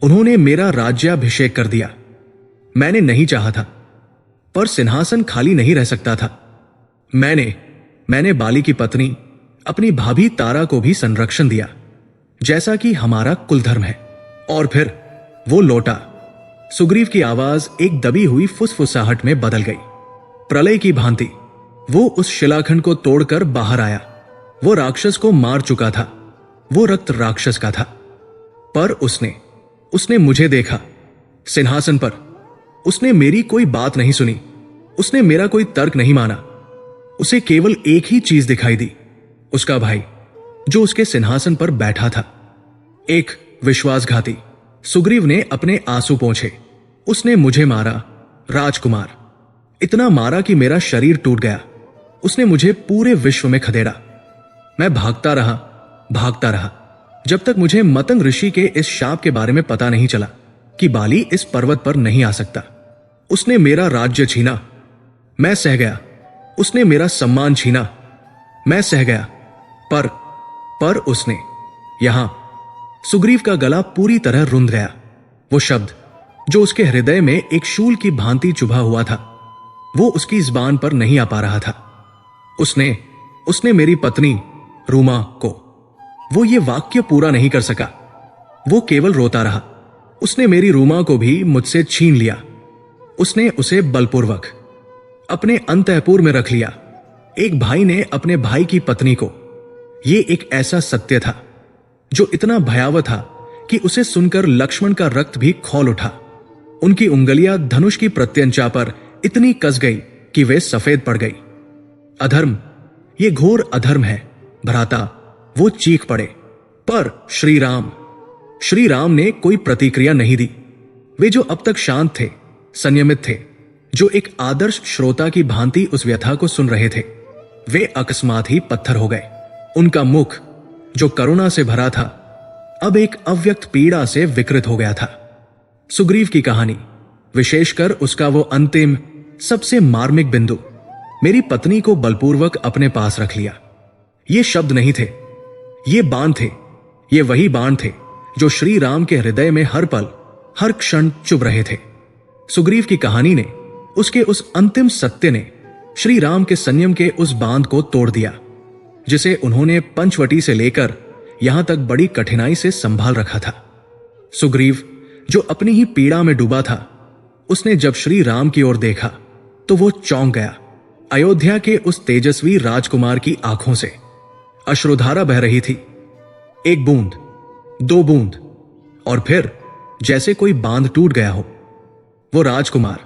उन्होंने मेरा राज्याभिषेक कर दिया। मैंने नहीं चाहा था, पर सिंहासन खाली नहीं रह सकता था। मैंने बाली की पत्नी अपनी भाभी तारा को भी संरक्षण दिया, जैसा कि हमारा कुलधर्म है। और फिर वो लौटा। सुग्रीव की आवाज एक दबी हुई फुसफुसाहट में बदल गई। प्रलय की भांति वो उस शिलाखंड को तोड़कर बाहर आया। वो राक्षस को मार चुका था, वो रक्त राक्षस का था। पर उसने मुझे देखा सिंहासन पर। उसने मेरी कोई बात नहीं सुनी, उसने मेरा कोई तर्क नहीं माना। उसे केवल एक ही चीज दिखाई दी, उसका भाई जो उसके सिंहासन पर बैठा था। एक विश्वासघाती। सुग्रीव ने अपने आंसू पोंछे। उसने मुझे मारा, राजकुमार, इतना मारा कि मेरा शरीर टूट गया। उसने मुझे पूरे विश्व में खदेड़ा। मैं भागता रहा जब तक मुझे मतंग ऋषि के इस शाप के बारे में पता नहीं चला कि बाली इस पर्वत पर नहीं आ सकता। उसने मेरा राज्य छीना, मैं सह गया। उसने मेरा सम्मान छीना, मैं सह गया। पर उसने, यहां सुग्रीव का गला पूरी तरह रुंध गया। वो शब्द जो उसके हृदय में एक शूल की भांति चुभा हुआ था, वो उसकी जुबान पर नहीं आ पा रहा था। उसने मेरी पत्नी रूमा को, वो ये वाक्य पूरा नहीं कर सका। वो केवल रोता रहा। उसने मेरी रूमा को भी मुझसे छीन लिया। उसने उसे बलपूर्वक अपने अंतःपुर में रख लिया। एक भाई ने अपने भाई की पत्नी को, ये एक ऐसा सत्य था जो इतना भयावह था कि उसे सुनकर लक्ष्मण का रक्त भी खौल उठा। उनकी उंगलियां धनुष की प्रत्यंचा पर इतनी कस गई कि वे सफेद पड़ गई। अधर्म, ये घोर अधर्म है भ्राता, वो चीख पड़े। पर श्री राम ने कोई प्रतिक्रिया नहीं दी। वे जो अब तक शांत थे, संयमित थे, जो एक आदर्श श्रोता की भांति उस व्यथा को सुन रहे थे, वे अकस्मात ही पत्थर हो गए। उनका मुख जो करुणा से भरा था, अब एक अव्यक्त पीड़ा से विकृत हो गया था। सुग्रीव की कहानी, विशेषकर उसका वो अंतिम सबसे मार्मिक बिंदु, मेरी पत्नी को बलपूर्वक अपने पास रख लिया। ये शब्द नहीं थे, ये बाण थे। ये वही बाण थे जो श्री राम के हृदय में हर पल, हर क्षण चुभ रहे थे। सुग्रीव की कहानी ने, उसके उस अंतिम सत्य ने श्री राम के संयम के उस बांध को तोड़ दिया, जिसे उन्होंने पंचवटी से लेकर यहां तक बड़ी कठिनाई से संभाल रखा था। सुग्रीव जो अपनी ही पीड़ा में डूबा था, उसने जब श्री राम की ओर देखा तो वो चौंक गया। अयोध्या के उस तेजस्वी राजकुमार की आंखों से अश्रुधारा बह रही थी। एक बूंद, दो बूंद, और फिर जैसे कोई बांध टूट गया हो। वो राजकुमार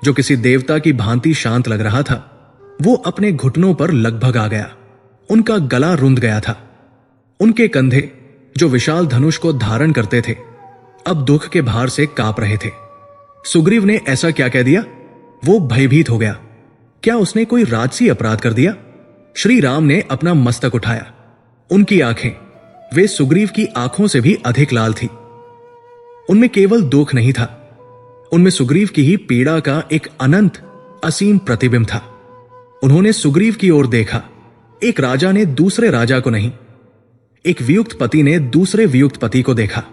जो किसी देवता की भांति शांत लग रहा था, वो अपने घुटनों पर लगभग आ गया। उनका गला रुंध गया था। उनके कंधे जो विशाल धनुष को धारण करते थे, अब दुख के भार से कांप रहे थे। सुग्रीव ने ऐसा क्या कह दिया? वो भयभीत हो गया। क्या उसने कोई राजसी अपराध कर दिया? श्री राम ने अपना मस्तक उठाया। उनकी आंखें, वे सुग्रीव की आंखों से भी अधिक लाल थी। उनमें केवल दुख नहीं था, उनमें सुग्रीव की ही पीड़ा का एक अनंत असीम प्रतिबिंब था। उन्होंने सुग्रीव की ओर देखा। एक राजा ने दूसरे राजा को नहीं, एक वियुक्त पति ने दूसरे वियुक्त पति को देखा।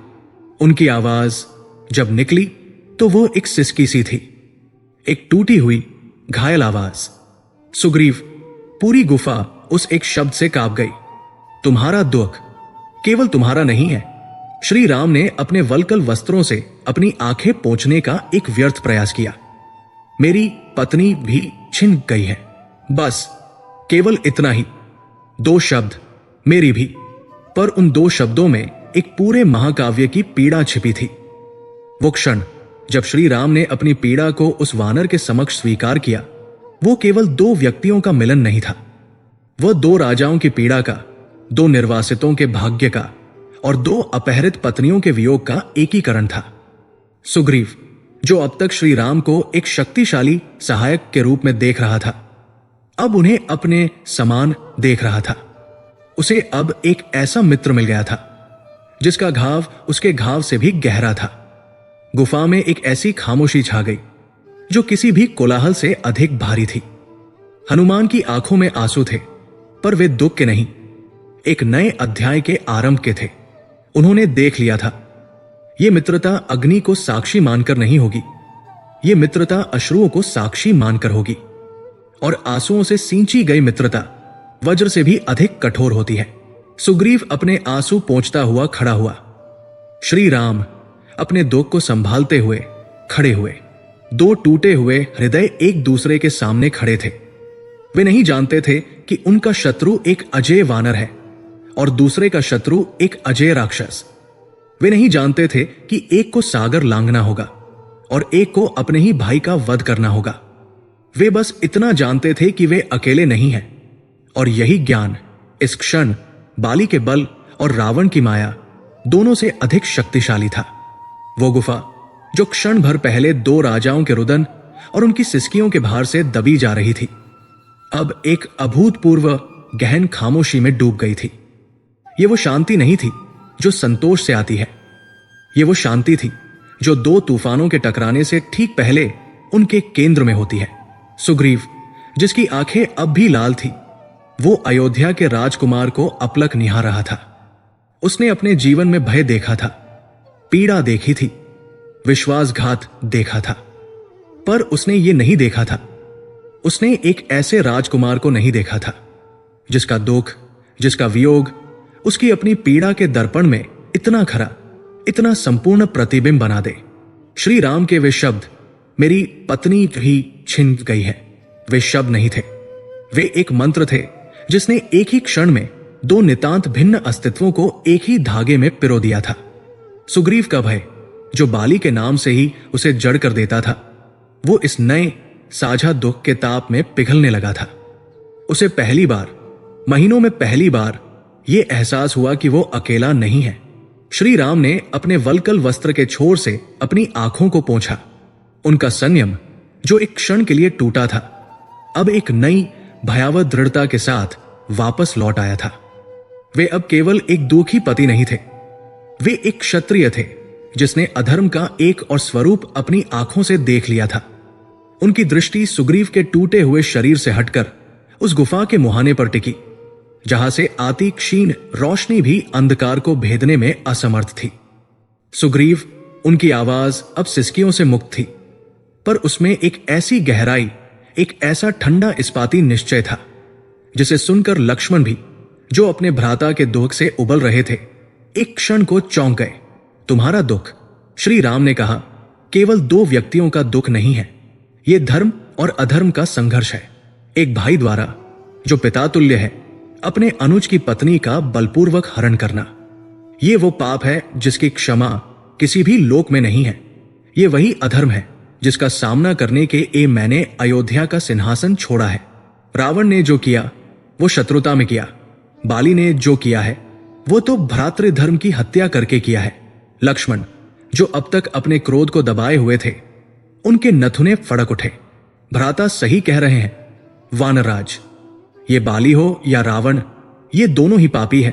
उनकी आवाज जब निकली तो वो एक सिसकी सी थी, एक टूटी हुई घायल आवाज। सुग्रीव, पूरी गुफा उस एक शब्द से कांप गई। तुम्हारा दुख केवल तुम्हारा नहीं है। श्री राम ने अपने वल्कल वस्त्रों से अपनी आंखें पोंछने का एक व्यर्थ प्रयास किया। मेरी पत्नी भी छिन गई है, बस केवल इतना ही। दो शब्द, मेरी भी। पर उन दो शब्दों में एक पूरे महाकाव्य की पीड़ा छिपी थी। वो क्षण जब श्री राम ने अपनी पीड़ा को उस वानर के समक्ष स्वीकार किया, वो केवल दो व्यक्तियों का मिलन नहीं था। वह दो राजाओं की पीड़ा का, दो निर्वासितों के भाग्य का और दो अपहरित पत्नियों के वियोग का एकीकरण था। सुग्रीव जो अब तक श्री राम को एक शक्तिशाली सहायक के रूप में देख रहा था, अब उन्हें अपने समान देख रहा था। उसे अब एक ऐसा मित्र मिल गया था जिसका घाव उसके घाव से भी गहरा था। गुफा में एक ऐसी खामोशी छा गई जो किसी भी कोलाहल से अधिक भारी थी। हनुमान की आंखों में आंसू थे, पर वे दुख के नहीं, एक नए अध्याय के आरंभ के थे। उन्होंने देख लिया था, यह मित्रता अग्नि को साक्षी मानकर नहीं होगी, यह मित्रता अश्रुओं को साक्षी मानकर होगी। और आंसुओं से सींची गई मित्रता वज्र से भी अधिक कठोर होती है। सुग्रीव अपने आंसू पोंछता हुआ खड़ा हुआ। श्री राम अपने दुख को संभालते हुए खड़े हुए। दो टूटे हुए हृदय एक दूसरे के सामने खड़े थे। वे नहीं जानते थे कि उनका शत्रु एक अजय वानर है और दूसरे का शत्रु एक अजय राक्षस। वे नहीं जानते थे कि एक को सागर लांघना होगा और एक को अपने ही भाई का वध करना होगा। वे बस इतना जानते थे कि वे अकेले नहीं हैं, और यही ज्ञान इस क्षण बाली के बल और रावण की माया दोनों से अधिक शक्तिशाली था। वो गुफा जो क्षण भर पहले दो राजाओं के रुदन और उनकी सिसकियों के भार से दबी जा रही थी, अब एक अभूतपूर्व गहन खामोशी में डूब गई थी। ये वो शांति नहीं थी जो संतोष से आती है। ये वो शांति थी जो दो तूफानों के टकराने से ठीक पहले उनके केंद्र में होती है। सुग्रीव, जिसकी आंखें अब भी लाल थी, वो अयोध्या के राजकुमार को अपलक निहार रहा था। उसने अपने जीवन में भय देखा था, पीड़ा देखी थी, विश्वासघात देखा था, पर उसने ये नहीं देखा था, उसने एक ऐसे राजकुमार को नहीं देखा था जिसका दुख, जिसका वियोग उसकी अपनी पीड़ा के दर्पण में इतना खरा, इतना संपूर्ण प्रतिबिंब बना दे। श्री राम के वे शब्द, मेरी पत्नी भी छिन गई है, वे शब्द नहीं थे, वे एक मंत्र थे जिसने एक ही क्षण में दो नितांत भिन्न अस्तित्वों को एक ही धागे में पिरो दिया था। सुग्रीव का भय, जो बाली के नाम से ही उसे जड़ कर देता था, वो इस नए साझा दुख के ताप में पिघलने लगा था। उसे पहली बार, महीनों में पहली बार यह एहसास हुआ कि वो अकेला नहीं है। श्री राम ने अपने वल्कल वस्त्र के छोर से अपनी आंखों को पोंछा। उनका संयम, जो एक क्षण के लिए टूटा था, अब एक नई भयावह दृढ़ता के साथ वापस लौट आया था। वे अब केवल एक दुखी पति नहीं थे, वे एक क्षत्रिय थे जिसने अधर्म का एक और स्वरूप अपनी आंखों से देख लिया था। उनकी दृष्टि सुग्रीव के टूटे हुए शरीर से हटकर उस गुफा के मुहाने पर टिकी, जहां से आती क्षीण रोशनी भी अंधकार को भेदने में असमर्थ थी। सुग्रीव, उनकी आवाज अब सिसकियों से मुक्त थी, पर उसमें एक ऐसी गहराई, एक ऐसा ठंडा इस्पाती निश्चय था जिसे सुनकर लक्ष्मण भी, जो अपने भ्राता के दुख से उबल रहे थे, एक क्षण को चौंक गए। तुम्हारा दुख, श्री राम ने कहा, केवल दो व्यक्तियों का दुख नहीं है, यह धर्म और अधर्म का संघर्ष है। एक भाई द्वारा, जो पिता तुल्य है, अपने अनुज की पत्नी का बलपूर्वक हरण करना, यह वो पाप है जिसकी क्षमा किसी भी लोक में नहीं है। यह वही अधर्म है जिसका सामना करने के मैंने अयोध्या का सिंहासन छोड़ा है। रावण ने जो किया वो शत्रुता में किया, बाली ने जो किया है वो तो भ्रातृधर्म की हत्या करके किया है। लक्ष्मण, जो अब तक अपने क्रोध को दबाए हुए थे, उनके नथुने फड़क उठे। भ्राता सही कह रहे हैं वानरराज, ये बाली हो या रावण, ये दोनों ही पापी है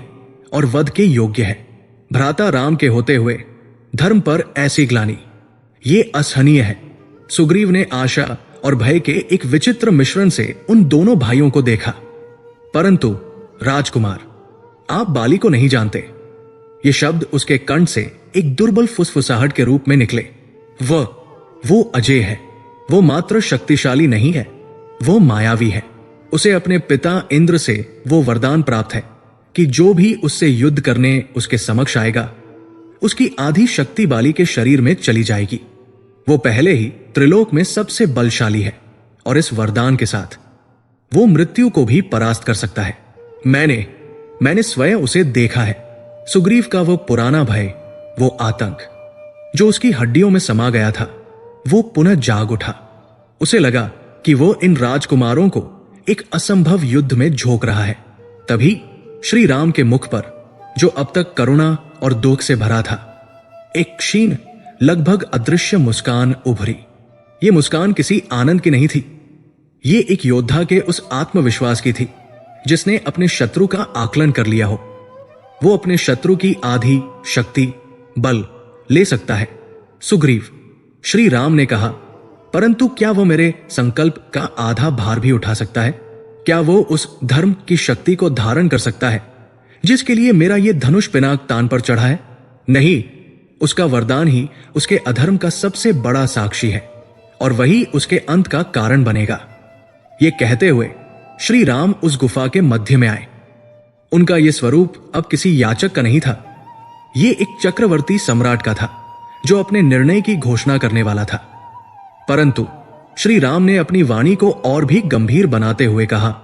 और वध के योग्य है। भ्राता राम के होते हुए धर्म पर ऐसी ग्लानि, ये असहनीय है। सुग्रीव ने आशा और भय के एक विचित्र मिश्रण से उन दोनों भाइयों को देखा। परंतु राजकुमार, आप बाली को नहीं जानते। ये शब्द उसके कंठ से एक दुर्बल फुसफुसाहट के रूप में निकले। वो अजय है, वो मात्र शक्तिशाली नहीं है, वो मायावी है। उसे अपने पिता इंद्र से वो वरदान प्राप्त है कि जो भी उससे युद्ध करने उसके समक्ष आएगा, उसकी आधी शक्ति बाली के शरीर में चली जाएगी। वो पहले ही त्रिलोक में सबसे बलशाली है और इस वरदान के साथ वो मृत्यु को भी परास्त कर सकता है। मैंने स्वयं उसे देखा है। सुग्रीव का वो पुराना भय, वो आतंक जो उसकी हड्डियों में समा गया था, वो पुनः जाग उठा। उसे लगा कि वो इन राजकुमारों को एक असंभव युद्ध में झोंक रहा है। तभी श्री राम के मुख पर, जो अब तक करुणा और दुख से भरा था, एक क्षीण, लगभग अदृश्य मुस्कान उभरी। ये मुस्कान किसी आनंद की नहीं थी, ये एक योद्धा के उस आत्मविश्वास की थी जिसने अपने शत्रु का आकलन कर लिया हो। वो अपने शत्रु की आधी शक्ति, बल ले सकता है। सुग्रीव, श्री राम ने कहा, परंतु क्या वो मेरे संकल्प का आधा भार भी उठा सकता है? क्या वो उस धर्म की शक्ति को धारण कर सकता है जिसके लिए मेरा ये धनुष पिनाक तान पर चढ़ा है? नहीं, उसका वरदान ही उसके अधर्म का सबसे बड़ा साक्षी है और वही उसके अंत का कारण बनेगा। ये कहते हुए श्री राम उस गुफा के मध्य में आए। उनका यह स्वरूप अब किसी याचक का नहीं था, ये एक चक्रवर्ती सम्राट का था जो अपने निर्णय की घोषणा करने वाला था। परंतु श्री राम ने अपनी वाणी को और भी गंभीर बनाते हुए कहा,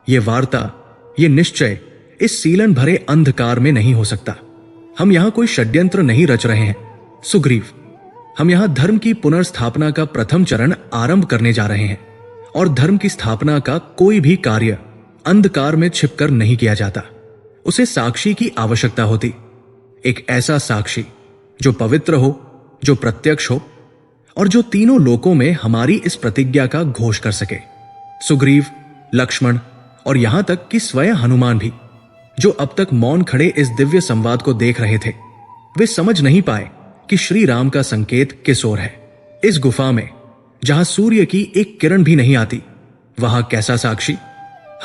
यह वार्ता, यह निश्चय इस सीलन भरे अंधकार में नहीं हो सकता। हम यहां कोई षड्यंत्र नहीं रच रहे हैं सुग्रीव, हम यहां धर्म की पुनर्स्थापना का प्रथम चरण आरंभ करने जा रहे हैं, और धर्म की स्थापना का कोई भी कार्य अंधकार में छिपकर नहीं किया जाता। उसे साक्षी की आवश्यकता होती, एक ऐसा साक्षी जो पवित्र हो, जो प्रत्यक्ष हो, और जो तीनों लोकों में हमारी इस प्रतिज्ञा का घोष कर सके। सुग्रीव, लक्ष्मण और यहां तक कि स्वयं हनुमान भी, जो अब तक मौन खड़े इस दिव्य संवाद को देख रहे थे, वे समझ नहीं पाए कि श्री राम का संकेत किस ओर है। इस गुफा में जहां सूर्य की एक किरण भी नहीं आती, वहां कैसा साक्षी?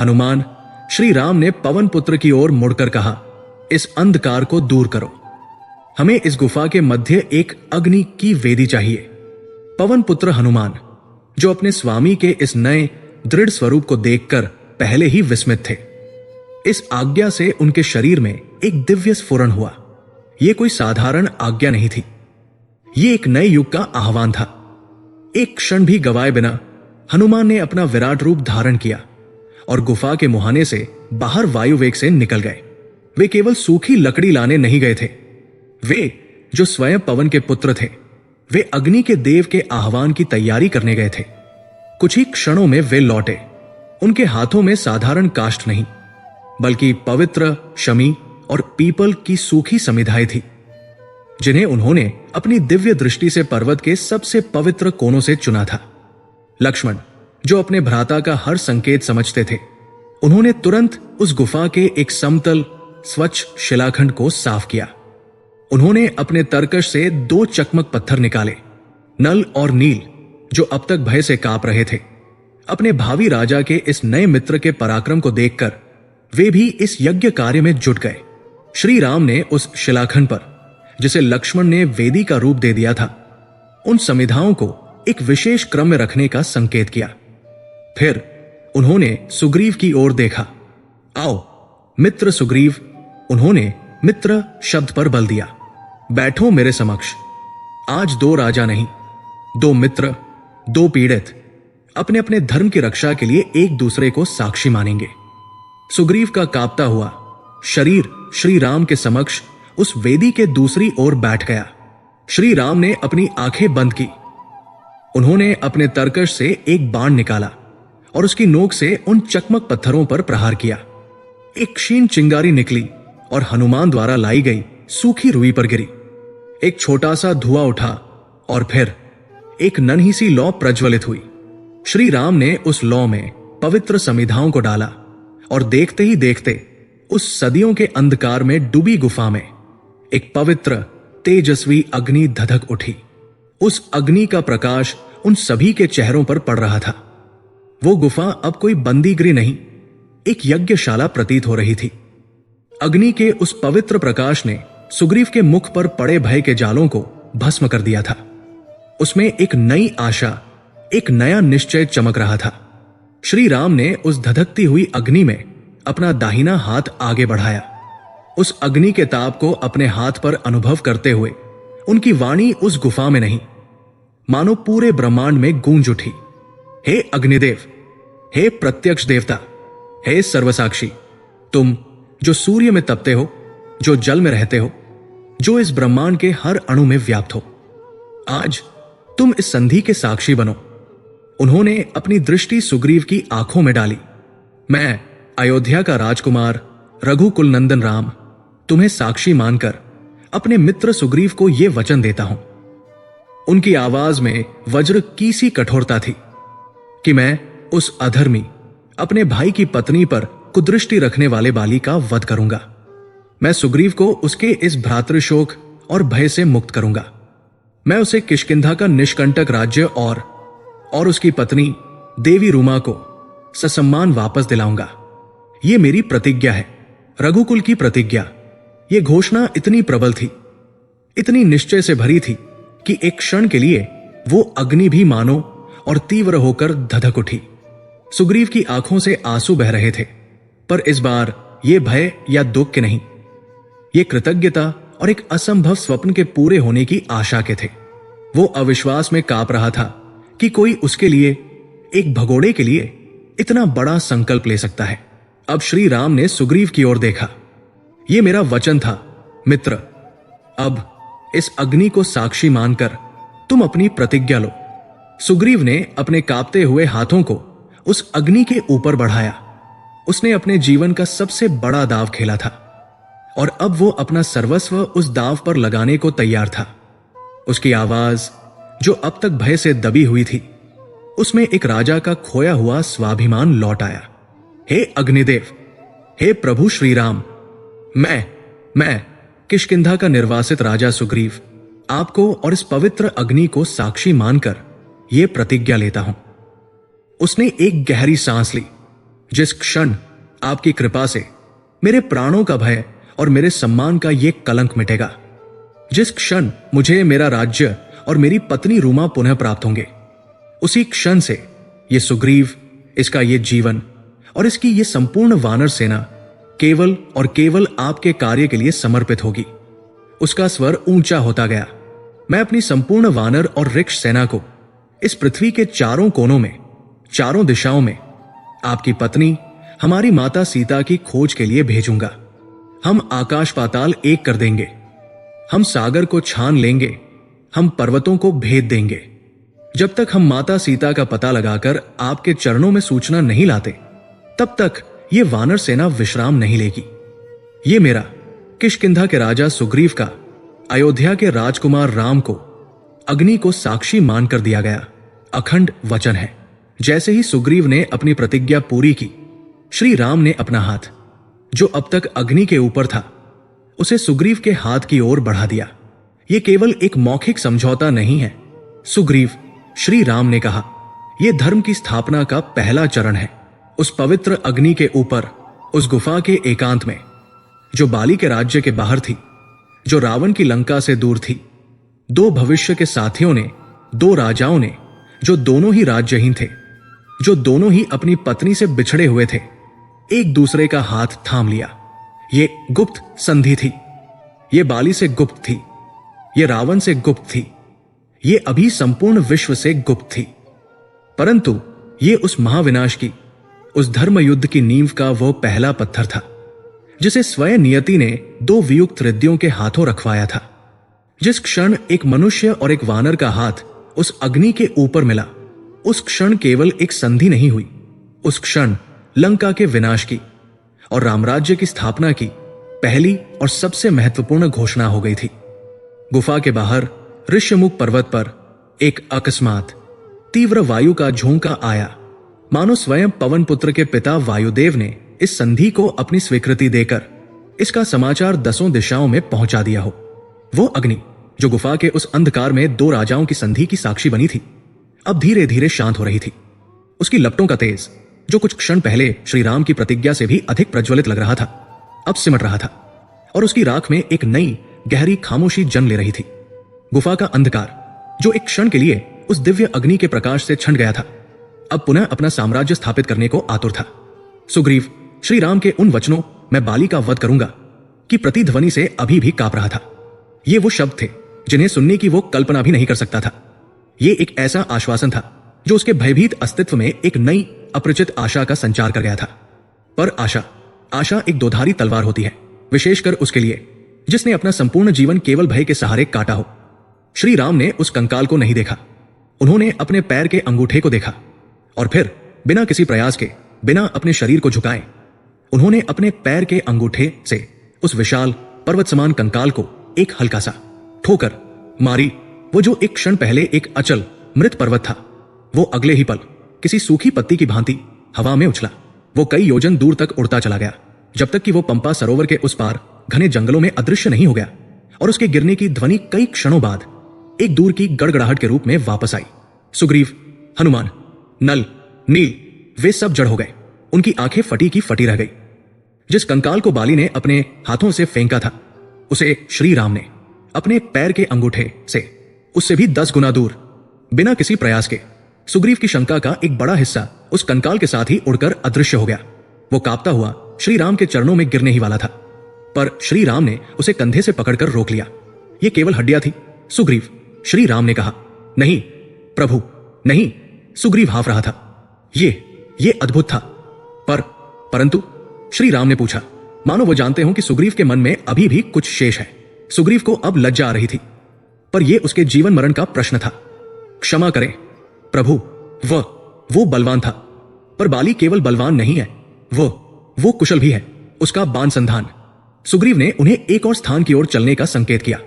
हनुमान, श्री राम ने पवन पुत्र की ओर मुड़कर कहा, इस अंधकार को दूर करो। हमें इस गुफा के मध्य एक अग्नि की वेदी चाहिए। पवन पुत्र हनुमान, जो अपने स्वामी के इस नए दृढ़ स्वरूप को देखकर पहले ही विस्मित थे, इस आज्ञा से उनके शरीर में एक दिव्य स्फुरण हुआ। यह कोई साधारण आज्ञा नहीं थी, यह एक नए युग का आह्वान था। एक क्षण भी गवाए बिना हनुमान ने अपना विराट रूप धारण किया और गुफा के मुहाने से बाहर वायु वेग से निकल गए। वे केवल सूखी लकड़ी लाने नहीं गए थे, वे जो स्वयं पवन के पुत्र थे, वे अग्नि के देव के आह्वान की तैयारी करने गए थे। कुछ ही क्षणों में वे लौटे। उनके हाथों में साधारण काष्ठ नहीं, बल्कि पवित्र शमी और पीपल की सूखी समिधाएं थी, जिन्हें उन्होंने अपनी दिव्य दृष्टि से पर्वत के सबसे पवित्र कोनों से चुना था। लक्ष्मण, जो अपने भ्राता का हर संकेत समझते थे, उन्होंने तुरंत उस गुफा के एक समतल स्वच्छ शिलाखंड को साफ किया। उन्होंने अपने तरकश से 2 चकमक पत्थर निकाले। नल और नील, जो अब तक भय से कांप रहे थे, अपने भावी राजा के इस नए मित्र के पराक्रम को देखकर वे भी इस यज्ञ कार्य में जुट गए। श्री राम ने उस शिलाखंड पर, जिसे लक्ष्मण ने वेदी का रूप दे दिया था, उन समिधाओं को एक विशेष क्रम में रखने का संकेत किया। फिर उन्होंने सुग्रीव की ओर देखा। आओ मित्र सुग्रीव, उन्होंने मित्र शब्द पर बल दिया। बैठो मेरे समक्ष। आज 2 राजा नहीं, 2 मित्र, 2 पीड़ित अपने अपने धर्म की रक्षा के लिए एक दूसरे को साक्षी मानेंगे। सुग्रीव का कांपता हुआ शरीर श्री राम के समक्ष उस वेदी के दूसरी ओर बैठ गया। श्री राम ने अपनी आंखें बंद की। उन्होंने अपने तरकश से एक बाण निकाला और उसकी नोक से उन चकमक पत्थरों पर प्रहार किया। एक क्षीण चिंगारी निकली और हनुमान द्वारा लाई गई सूखी रुई पर गिरी। एक छोटा सा धुआं उठा और फिर एक नन्ही सी लौ प्रज्वलित हुई। श्री राम ने उस लौ में पवित्र समिधाओं को डाला और देखते ही देखते उस सदियों के अंधकार में डूबी गुफा में एक पवित्र तेजस्वी अग्नि धधक उठी। उस अग्नि का प्रकाश उन सभी के चेहरों पर पड़ रहा था। वो गुफा अब कोई बंदीगृह नहीं, एक यज्ञशाला प्रतीत हो रही थी। अग्नि के उस पवित्र प्रकाश ने सुग्रीव के मुख पर पड़े भय के जालों को भस्म कर दिया था। उसमें एक नई आशा, एक नया निश्चय चमक रहा था। श्री राम ने उस धधकती हुई अग्नि में अपना दाहिना हाथ आगे बढ़ाया। उस अग्नि के ताप को अपने हाथ पर अनुभव करते हुए उनकी वाणी उस गुफा में नहीं, मानो पूरे ब्रह्मांड में गूंज उठी। हे अग्निदेव, हे प्रत्यक्ष देवता, हे सर्वसाक्षी, तुम जो सूर्य में तपते हो, जो जल में रहते हो, जो इस ब्रह्मांड के हर अणु में व्याप्त हो, आज तुम इस संधि के साक्षी बनो। उन्होंने अपनी दृष्टि सुग्रीव की आंखों में डाली। मैं अयोध्या का राजकुमार रघुकुल नंदन राम तुम्हें साक्षी मानकर अपने मित्र सुग्रीव को यह वचन देता हूं। उनकी आवाज में वज्र की सी कठोरता थी कि मैं उस अधर्मी अपने भाई की पत्नी पर कुदृष्टि रखने वाले बाली का वध करूंगा। मैं सुग्रीव को उसके इस भ्रातृशोक और भय से मुक्त करूंगा। मैं उसे किष्किंधा का निष्कंटक राज्य और उसकी पत्नी देवी रूमा को ससम्मान वापस दिलाऊंगा। यह मेरी प्रतिज्ञा है, रघुकुल की प्रतिज्ञा। यह घोषणा इतनी प्रबल थी, इतनी निश्चय से भरी थी कि एक क्षण के लिए वो अग्नि भी मानो और तीव्र होकर धधक उठी। सुग्रीव की आंखों से आंसू बह रहे थे, पर इस बार ये भय या दुख के नहीं, ये कृतज्ञता और एक असंभव स्वप्न के पूरे होने की आशा के थे। वो अविश्वास में कांप रहा था कि कोई उसके लिए, एक भगोड़े के लिए, इतना बड़ा संकल्प ले सकता है। अब श्री राम ने सुग्रीव की ओर देखा। ये मेरा वचन था मित्र, अब इस अग्नि को साक्षी मानकर तुम अपनी प्रतिज्ञा लो। सुग्रीव ने अपने कांपते हुए हाथों को उस अग्नि के ऊपर बढ़ाया। उसने अपने जीवन का सबसे बड़ा दांव खेला था और अब वो अपना सर्वस्व उस दांव पर लगाने को तैयार था। उसकी आवाज, जो अब तक भय से दबी हुई थी, उसमें एक राजा का खोया हुआ स्वाभिमान लौट आया। हे अग्निदेव, हे प्रभु श्री राम, मैं किष्किंधा का निर्वासित राजा सुग्रीव आपको और इस पवित्र अग्नि को साक्षी मानकर यह प्रतिज्ञा लेता हूं। उसने एक गहरी सांस ली। जिस क्षण आपकी कृपा से मेरे प्राणों का भय और मेरे सम्मान का यह कलंक मिटेगा, जिस क्षण मुझे मेरा राज्य और मेरी पत्नी रूमा पुनः प्राप्त होंगे, उसी क्षण से यह सुग्रीव, इसका यह जीवन और इसकी यह संपूर्ण वानर सेना केवल और केवल आपके कार्य के लिए समर्पित होगी। उसका स्वर ऊंचा होता गया। मैं अपनी संपूर्ण वानर और रिक्ष सेना को इस पृथ्वी के चारों कोनों में, चारों दिशाओं में आपकी पत्नी, हमारी माता सीता की खोज के लिए भेजूंगा। हम आकाश पाताल एक कर देंगे, हम सागर को छान लेंगे, हम पर्वतों को भेद देंगे। जब तक हम माता सीता का पता लगाकर आपके चरणों में सूचना नहीं लाते, तब तक ये वानर सेना विश्राम नहीं लेगी। ये मेरा, किष्किंधा के राजा सुग्रीव का, अयोध्या के राजकुमार राम को अग्नि को साक्षी मानकर दिया गया अखंड वचन है। जैसे ही सुग्रीव ने अपनी प्रतिज्ञा पूरी की, श्री राम ने अपना हाथ, जो अब तक अग्नि के ऊपर था, उसे सुग्रीव के हाथ की ओर बढ़ा दिया। यह केवल एक मौखिक समझौता नहीं है सुग्रीव, श्री राम ने कहा, यह धर्म की स्थापना का पहला चरण है। उस पवित्र अग्नि के ऊपर, उस गुफा के एकांत में, जो बाली के राज्य के बाहर थी, जो रावण की लंका से दूर थी, दो भविष्य के साथियों ने, दो राजाओं ने, जो दोनों ही राज्यहीन थे, जो दोनों ही अपनी पत्नी से बिछड़े हुए थे, एक दूसरे का हाथ थाम लिया। ये गुप्त संधि थी। ये बाली से गुप्त थी, ये रावण से गुप्त थी, ये अभी संपूर्ण विश्व से गुप्त थी, परंतु ये उस महाविनाश की, उस धर्म युद्ध की नींव का वो पहला पत्थर था जिसे स्वयं नियति ने दो वियुक्त रिद्धियों के हाथों रखवाया था। जिस क्षण एक मनुष्य और एक वानर का हाथ उस अग्नि के ऊपर मिला, उस क्षण केवल एक संधि नहीं हुई, उस क्षण लंका के विनाश की और रामराज्य की स्थापना की पहली और सबसे महत्वपूर्ण घोषणा हो गई थी। गुफा के बाहर ऋष्यमुख पर्वत पर एक अकस्मात तीव्र वायु का झोंका आया, मानो स्वयं पवन पुत्र के पिता वायुदेव ने इस संधि को अपनी स्वीकृति देकर इसका समाचार दसों दिशाओं में पहुंचा दिया हो। वो अग्नि जो गुफा के उस अंधकार में दो राजाओं की संधि की साक्षी बनी थी, अब धीरे धीरे शांत हो रही थी। उसकी लपटों का तेज, जो कुछ क्षण पहले श्री राम की प्रतिज्ञा से भी अधिक प्रज्वलित लग रहा था, अब सिमट रहा था और उसकी राख में एक नई गहरी खामोशी जन्म ले रही थी। गुफा का अंधकार, जो एक क्षण के लिए उस दिव्य अग्नि के प्रकाश से छंट गया था, अब पुनः अपना साम्राज्य स्थापित करने को आतुर था। सुग्रीव, श्री राम के उन वचनों, मैं बाली का वध करूंगा, की प्रतिध्वनि से अभी भी कांप रहा था। ये वो शब्द थे जिन्हें सुनने की वो कल्पना भी नहीं कर सकता था। ये एक ऐसा आश्वासन था जो उसके भयभीत अस्तित्व में एक नई अपरिचित आशा का संचार कर गया था। पर आशा एक दोधारी तलवार होती है, विशेषकर उसके लिए जिसने अपना संपूर्ण जीवन केवल भय के सहारे काटा हो। श्री राम ने उस कंकाल को नहीं देखा, उन्होंने अपने पैर के अंगूठे को देखा और फिर बिना किसी प्रयास के, बिना अपने शरीर को झुकाए, उन्होंने अपने पैर के अंगूठे से उस विशाल पर्वत समान कंकाल को एक हल्का सा ठोकर मारी। वो जो एक क्षण पहले एक अचल मृत पर्वत था, वो अगले ही पल किसी सूखी पत्ती की भांति हवा में उछला। वो कई योजन दूर तक उड़ता चला गया, जब तक कि वो पंपा सरोवर के उस पार घने जंगलों में अदृश्य नहीं हो गया और उसके गिरने की ध्वनि कई क्षणों बाद एक दूर की गड़गड़ाहट के रूप में वापस आई। सुग्रीव, हनुमान, नल, नील, वे सब जड़ हो गए। उनकी आंखें फटी की फटी रह गई। जिस कंकाल को बाली ने अपने हाथों से फेंका था, उसे श्री राम ने अपने पैर के अंगूठे से उससे भी 10 गुना दूर, बिना किसी प्रयास के, सुग्रीव की शंका का एक बड़ा हिस्सा उस कंकाल के साथ ही उड़कर अदृश्य हो गया। वो कांपता हुआ श्री राम के चरणों में गिरने ही वाला था, पर श्री राम ने उसे कंधे से पकड़कर रोक लिया। ये केवल हड्डियां थी सुग्रीव, श्री राम ने कहा। नहीं प्रभु नहीं, सुग्रीव हाँफ रहा था। ये अद्भुत था। परंतु श्री राम ने पूछा, मानो वो जानते हो कि सुग्रीव के मन में अभी भी कुछ शेष है। सुग्रीव को अब लज्जा आ रही थी, पर यह उसके जीवन मरण का प्रश्न था। क्षमा करें प्रभु, वो बलवान था, पर बाली केवल बलवान नहीं है, वो कुशल भी है। उसका बाण संधान। सुग्रीव ने उन्हें एक और स्थान की ओर चलने का संकेत किया।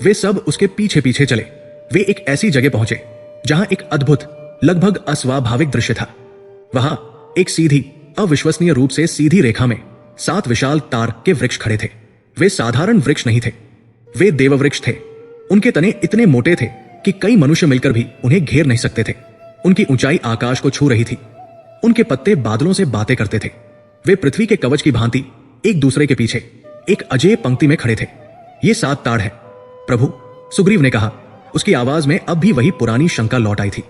वे सब उसके पीछे पीछे चले। वे एक ऐसी जगह पहुंचे जहां एक अद्भुत, लगभग अस्वाभाविक दृश्य था। वहां एक सीधी, अविश्वसनीय रूप से सीधी रेखा में 7 विशाल तार के वृक्ष खड़े थे। वे साधारण वृक्ष नहीं थे, वे देववृक्ष थे। उनके तने इतने मोटे थे कि कई मनुष्य मिलकर भी उन्हें घेर नहीं सकते थे। उनकी ऊंचाई आकाश को छू रही थी। उनके पत्ते बादलों से बातें करते थे। वे पृथ्वी के कवच की भांति एक दूसरे के पीछे एक अजेय पंक्ति में खड़े थे। ये 7 ताड़ है प्रभु, सुग्रीव ने कहा। उसकी आवाज में अब भी वही पुरानी शंका लौट आई थी।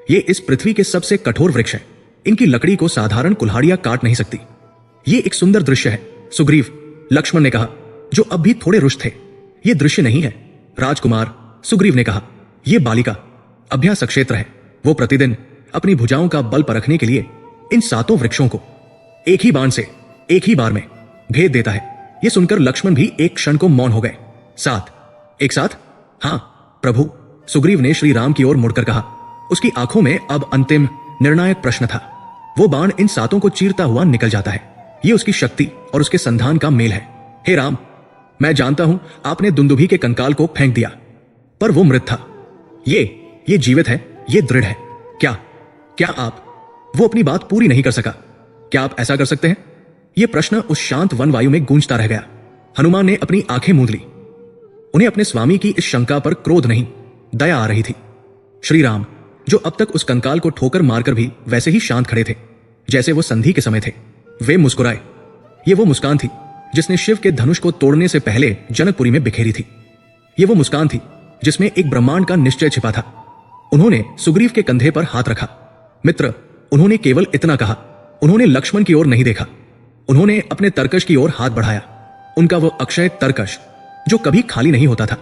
ये इस पृथ्वी के सबसे कठोर वृक्ष हैं। इनकी लकड़ी को साधारण कुल्हाड़ियां काट नहीं सकती। ये एक सुंदर दृश्य है सुग्रीव, लक्ष्मण ने कहा, जो अब भी थोड़े रुष्ट थे। ये दृश्य नहीं है राजकुमार, सुग्रीव ने कहा। यह बालिका अभ्यास क्षेत्र है। वो प्रतिदिन अपनी भुजाओं का बल परखने के लिए इन 7 वृक्षों को एक ही बाण से एक ही बार में भेद देता है। यह सुनकर लक्ष्मण भी एक क्षण को मौन हो गए। 7 एक साथ? हां प्रभु, सुग्रीव ने श्री राम की ओर मुड़कर कहा। उसकी आंखों में अब अंतिम निर्णायक प्रश्न था। वो बाण इन 7 को चीरता हुआ निकल जाता है। ये उसकी शक्ति और उसके संधान का मेल है। हे राम, मैं जानता हूं आपने दुंदुभी के कंकाल को फेंक दिया, पर वो मृत था। ये जीवित है, ये दृढ़ है। क्या आप? वो अपनी बात पूरी नहीं कर सका। क्या आप ऐसा कर सकते हैं? यह प्रश्न उस शांत वन वायु में गूंजता रह गया। हनुमान ने अपनी आंखें मूंद ली। उन्हें अपने स्वामी की इस शंका पर क्रोध नहीं, दया आ रही थी। श्री राम, जो अब तक उस कंकाल को ठोकर मारकर भी वैसे ही शांत खड़े थे जैसे वो संधि के समय थे, वे मुस्कुराए। ये वो मुस्कान थी जिसने शिव के धनुष को तोड़ने से पहले जनकपुरी में बिखेरी थी। ये वो मुस्कान थी जिसमें एक ब्रह्मांड का निश्चय छिपा था। उन्होंने सुग्रीव के कंधे पर हाथ रखा। मित्र, उन्होंने केवल इतना कहा। उन्होंने लक्ष्मण की ओर नहीं देखा। उन्होंने अपने तरकश की ओर हाथ बढ़ाया। उनका वो अक्षय तरकश जो कभी खाली नहीं होता था।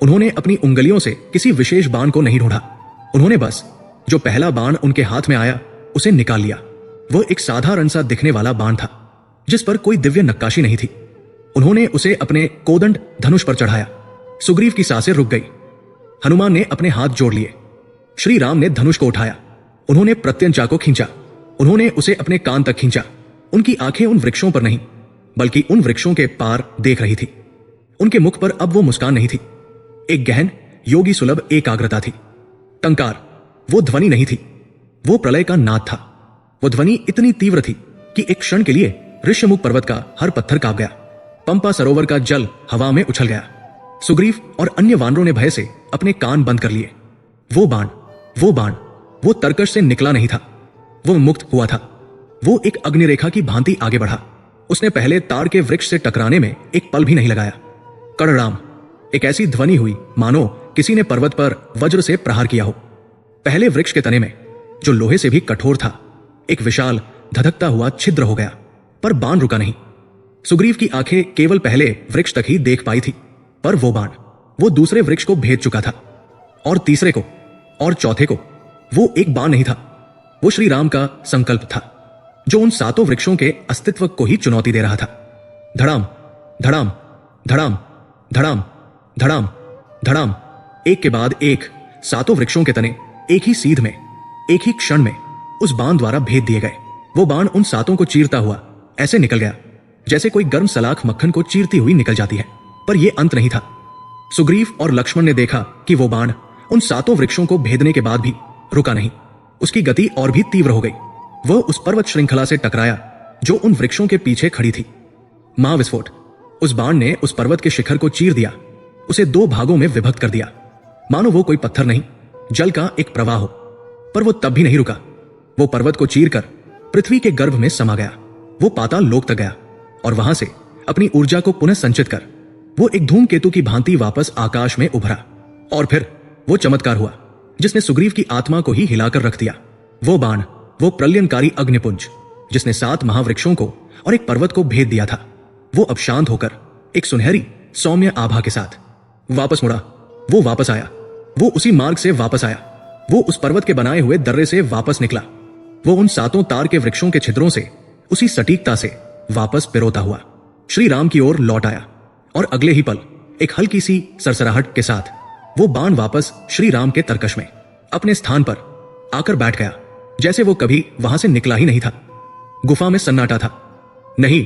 उन्होंने अपनी उंगलियों से किसी विशेष बाण को नहीं ढूंढा। उन्होंने बस जो पहला बाण उनके हाथ में आया उसे निकाल लिया। वो एक साधारण सा दिखने वाला बाण था जिस पर कोई दिव्य नक्काशी नहीं थी। उन्होंने उसे अपने कोदंड धनुष पर चढ़ाया। सुग्रीव की सांसें रुक गई। हनुमान ने अपने हाथ जोड़ लिए। श्री राम ने धनुष को उठाया। उन्होंने प्रत्यंचा को खींचा। उन्होंने उसे अपने कान तक खींचा। उनकी आंखें उन वृक्षों पर नहीं बल्कि उन वृक्षों के पार देख रही थी। उनके मुख पर अब वो मुस्कान नहीं थी, एक गहन योगी सुलभ एकाग्रता थी। टंकार, वो ध्वनि नहीं थी, वो प्रलय का नाद था। वो ध्वनि इतनी तीव्र थी कि एक क्षण के लिए ऋष्यमुख पर्वत का हर पत्थर कांप गया। पंपा सरोवर का जल हवा में उछल गया। सुग्रीव और अन्य वानरों ने भय से अपने कान बंद कर लिए। वो बाण वो तरकश से निकला नहीं था, वो मुक्त हुआ था। वो एक अग्निरेखा की भांति आगे बढ़ा। उसने पहले ताड़ के वृक्ष से टकराने में एक पल भी नहीं लगाया। कड़राम, एक ऐसी ध्वनि हुई मानो किसी ने पर्वत पर वज्र से प्रहार किया हो। पहले वृक्ष के तने में, जो लोहे से भी कठोर था, एक विशाल धधकता हुआ छिद्र हो गया, पर बाण रुका नहीं। सुग्रीव की आंखें केवल पहले वृक्ष तक ही देख पाई थी, पर वो बाण वो दूसरे वृक्ष को भेद चुका था, और तीसरे को, और चौथे को। वो एक बाण नहीं था, वो श्री राम का संकल्प था जो उन 7 वृक्षों के अस्तित्व को ही चुनौती दे रहा था। धड़ाम धड़ाम धड़ाम धड़ाम धड़ाम धड़ाम, एक के बाद एक 7 वृक्षों के तने एक ही सीध में, एक ही क्षण में उस बाण द्वारा भेद दिए गए। वो बाण उन 7 को चीरता हुआ ऐसे निकल गया जैसे कोई गर्म सलाख मक्खन को चीरती हुई निकल जाती है। पर यह अंत नहीं था। सुग्रीव और लक्ष्मण ने देखा कि वो बाण उन 7 वृक्षों को भेदने के बाद भी रुका नहीं। उसकी गति और भी तीव्र हो गई। वह उस पर्वत श्रृंखला से टकराया जो उन वृक्षों के पीछे खड़ी थी। महाविस्फोट, उस बाण ने उस पर्वत के शिखर को चीर दिया, उसे 2 भागों में विभक्त कर दिया, मानो वो कोई पत्थर नहीं, जल का एक प्रवाह हो। पर वो तब भी नहीं रुका। वो पर्वत को चीरकर पृथ्वी के गर्भ में समा गया। वो पाताल लोक तक गया और वहां से अपनी ऊर्जा को पुनः संचित कर वो एक धूमकेतु की भांति वापस आकाश में उभरा। और फिर वो चमत्कार हुआ जिसने सुग्रीव की आत्मा को ही हिलाकर रख दिया, वो बाण, वो प्रलयनकारी अग्निपुंज जिसने 7 महावृक्षों को और एक पर्वत को भेद दिया था, वो अब शांत होकर एक सुनहरी सौम्य आभा के साथ वापस मुड़ा। वो वापस आया, वो उसी मार्ग से वापस आया, वो उस पर्वत के बनाए हुए दर्रे से वापस निकला, वो उन 7 तार के वृक्षों के छिद्रों से उसी सटीकता से वापस पिरोता हुआ श्री राम की ओर लौट आया। और अगले ही पल एक हल्की सी सरसराहट के साथ वो बाण वापस श्री राम के तरकश में अपने स्थान पर आकर बैठ गया, जैसे वो कभी वहां से निकला ही नहीं था। गुफा में सन्नाटा था, नहीं,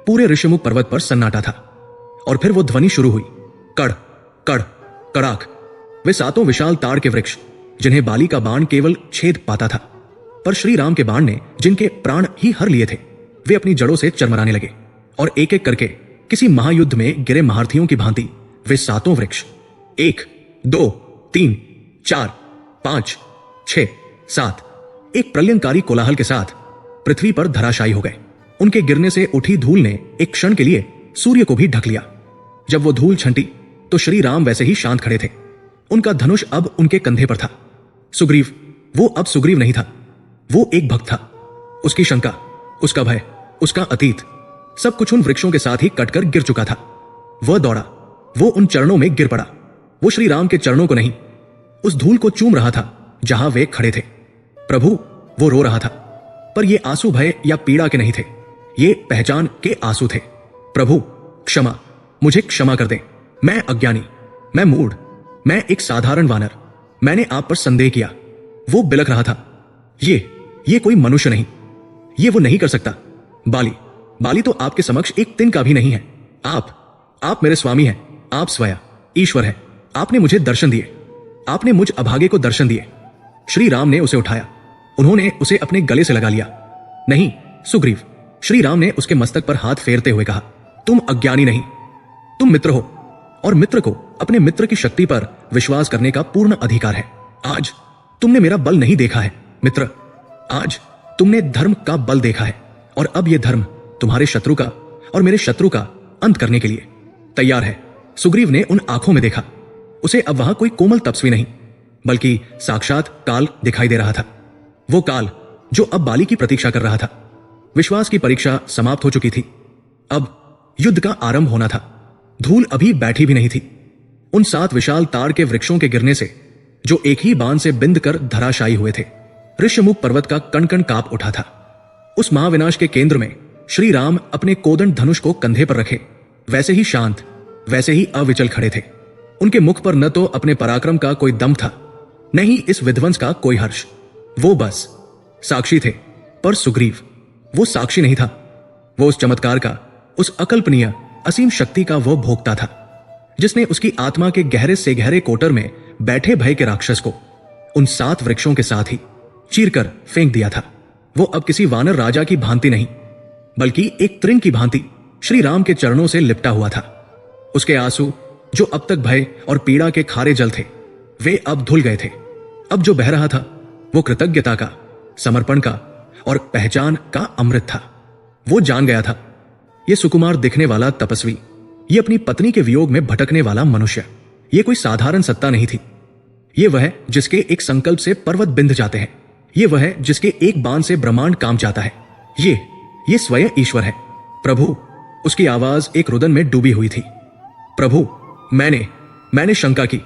पूरे ऋषिमुख पर्वत पर सन्नाटा था। और फिर वो ध्वनि शुरू हुई, कड़ कड़ कड़ाक। वे 7 विशाल ताड़ के वृक्ष जिन्हें बाली का बाण केवल छेद पाता था, पर श्री राम के बाण ने जिनके प्राण ही हर लिए थे, वे अपनी जड़ों से चरमराने लगे और एक एक करके किसी महायुद्ध में गिरे महारथियों की भांति वे 7 वृक्ष 1 2 3 4 5 6 7 एक प्रलयंकारी कोलाहल के साथ पृथ्वी पर धराशायी हो गए। उनके गिरने से उठी धूल ने एक क्षण के लिए सूर्य को भी ढक लिया। जब वो धूल छंटी तो श्री राम वैसे ही शांत खड़े थे। उनका धनुष अब उनके कंधे पर था। सुग्रीव, वो अब सुग्रीव नहीं था, वो एक भक्त था। उसकी शंका, उसका भय, उसका अतीत, सब कुछ उन वृक्षों के साथ ही कटकर गिर चुका था। वह दौड़ा, वो उन चरणों में गिर पड़ा। वो श्री राम के चरणों को नहीं, उस धूल को चूम रहा था जहां वे खड़े थे। प्रभु, वो रो रहा था, पर ये आंसू भय या पीड़ा के नहीं थे, ये पहचान के आंसू थे। प्रभु, क्षमा, मुझे क्षमा कर दें, मैं अज्ञानी, मैं मूढ़, मैं एक साधारण वानर, मैंने आप पर संदेह किया। वो बिलख रहा था, ये कोई मनुष्य नहीं, ये वो नहीं कर सकता। बाली तो आपके समक्ष एक तिनका भी नहीं है। आप मेरे स्वामी हैं, आप स्वयं ईश्वर हैं। आपने मुझे दर्शन दिए, आपने मुझ अभागे को दर्शन दिए। श्री राम ने उसे उठाया, उन्होंने उसे अपने गले से लगा लिया। नहीं सुग्रीव, श्री राम ने उसके मस्तक पर हाथ फेरते हुए कहा, तुम अज्ञानी नहीं, तुम मित्र हो, और मित्र को अपने मित्र की शक्ति पर विश्वास करने का पूर्ण अधिकार है। आज तुमने मेरा बल नहीं देखा है मित्र, आज तुमने धर्म का बल देखा है, और अब यह धर्म तुम्हारे शत्रु का और मेरे शत्रु का अंत करने के लिए तैयार है। सुग्रीव ने उन आंखों में देखा, उसे अब वहां कोई कोमल तपस्वी नहीं, बल्कि साक्षात काल दिखाई दे रहा था। वो काल जो अब बाली की प्रतीक्षा कर रहा था। विश्वास की परीक्षा समाप्त हो चुकी थी, अब युद्ध का आरंभ होना था। धूल अभी बैठी भी नहीं थी। उन 7 विशाल ताड़ के वृक्षों के गिरने से, जो एक ही बाण से बिंद कर धराशायी हुए थे, ऋष्यमुख पर्वत का कण कण कांप उठा था। उस महाविनाश के केंद्र में श्री राम अपने कोदंड धनुष को कंधे पर रखे वैसे ही शांत, वैसे ही अविचल खड़े थे। उनके मुख पर न तो अपने पराक्रम का कोई दम था, न ही इस विध्वंस का कोई हर्ष। वो बस साक्षी थे, पर सुग्रीव वो साक्षी नहीं था। वो उस चमत्कार का, उस अकल्पनीय असीम शक्ति का वो भोक्ता था, जिसने उसकी आत्मा के गहरे से गहरे कोटर में बैठे भय के राक्षस को उन 7 वृक्षों के साथ ही चीरकर फेंक दिया था। वो अब किसी वानर राजा की भांति नहीं, बल्कि एक तृण की भांति श्री राम के चरणों से लिपटा हुआ था। उसके आंसू, जो अब तक भय और पीड़ा के खारे जल थे, वे अब धुल गए थे। अब जो बह रहा था वो कृतज्ञता का, समर्पण का और पहचान का अमृत था। वो जान गया था, ये सुकुमार दिखने वाला तपस्वी, ये अपनी पत्नी के वियोग में भटकने वाला मनुष्य, ये कोई साधारण सत्ता नहीं थी। ये वह है जिसके एक संकल्प से पर्वत बिंध जाते हैं, ये वह है जिसके एक बाण से ब्रह्मांड काम जाता है। ये स्वयं ईश्वर है। प्रभु, उसकी आवाज एक रुदन में डूबी हुई थी। प्रभु, मैंने शंका की,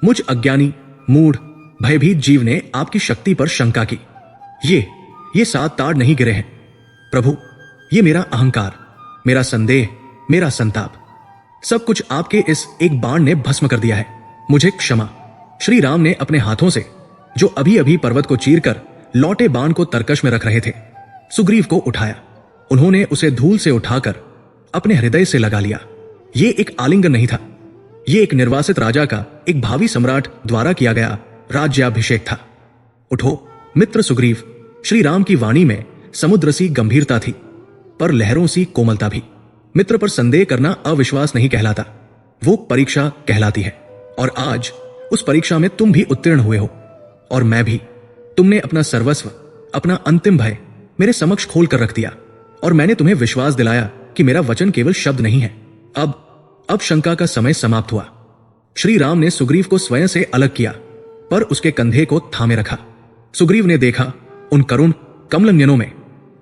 मुझ अज्ञानी, मूढ़, भयभीत जीव ने आपकी शक्ति पर शंका की। ये 7 ताड़ नहीं गिरे हैं प्रभु, ये मेरा अहंकार, मेरा संदेह, मेरा संताप, सब कुछ आपके इस एक बाण ने भस्म कर दिया है। मुझे क्षमा। श्री राम ने अपने हाथों से, जो अभी अभी पर्वत को चीरकर लौटे बाण को तरकश में रख रहे थे, सुग्रीव को उठाया। उन्होंने उसे धूल से उठाकर अपने हृदय से लगा लिया। ये एक आलिंगन नहीं था, ये एक निर्वासित राजा का एक भावी सम्राट द्वारा किया गया राज्याभिषेक था। उठो मित्र सुग्रीव। श्री राम की वाणी में समुद्र सी गंभीरता थी, पर लहरों सी कोमलता भी। मित्र पर संदेह करना अविश्वास नहीं कहलाता, वो परीक्षा कहलाती है। और आज उस परीक्षा में तुम भी उत्तीर्ण हुए हो, और मैं भी। तुमने अपना सर्वस्व, अपना अंतिम भय मेरे समक्ष खोल कर रख दिया, और मैंने तुम्हें विश्वास दिलाया कि मेरा वचन केवल शब्द नहीं है। अब शंका का समय समाप्त हुआ। श्री राम ने सुग्रीव को स्वयं से अलग किया। पर उसके कंधे को थामे रखा। सुग्रीव ने देखा उन करुण कमल नयनों में,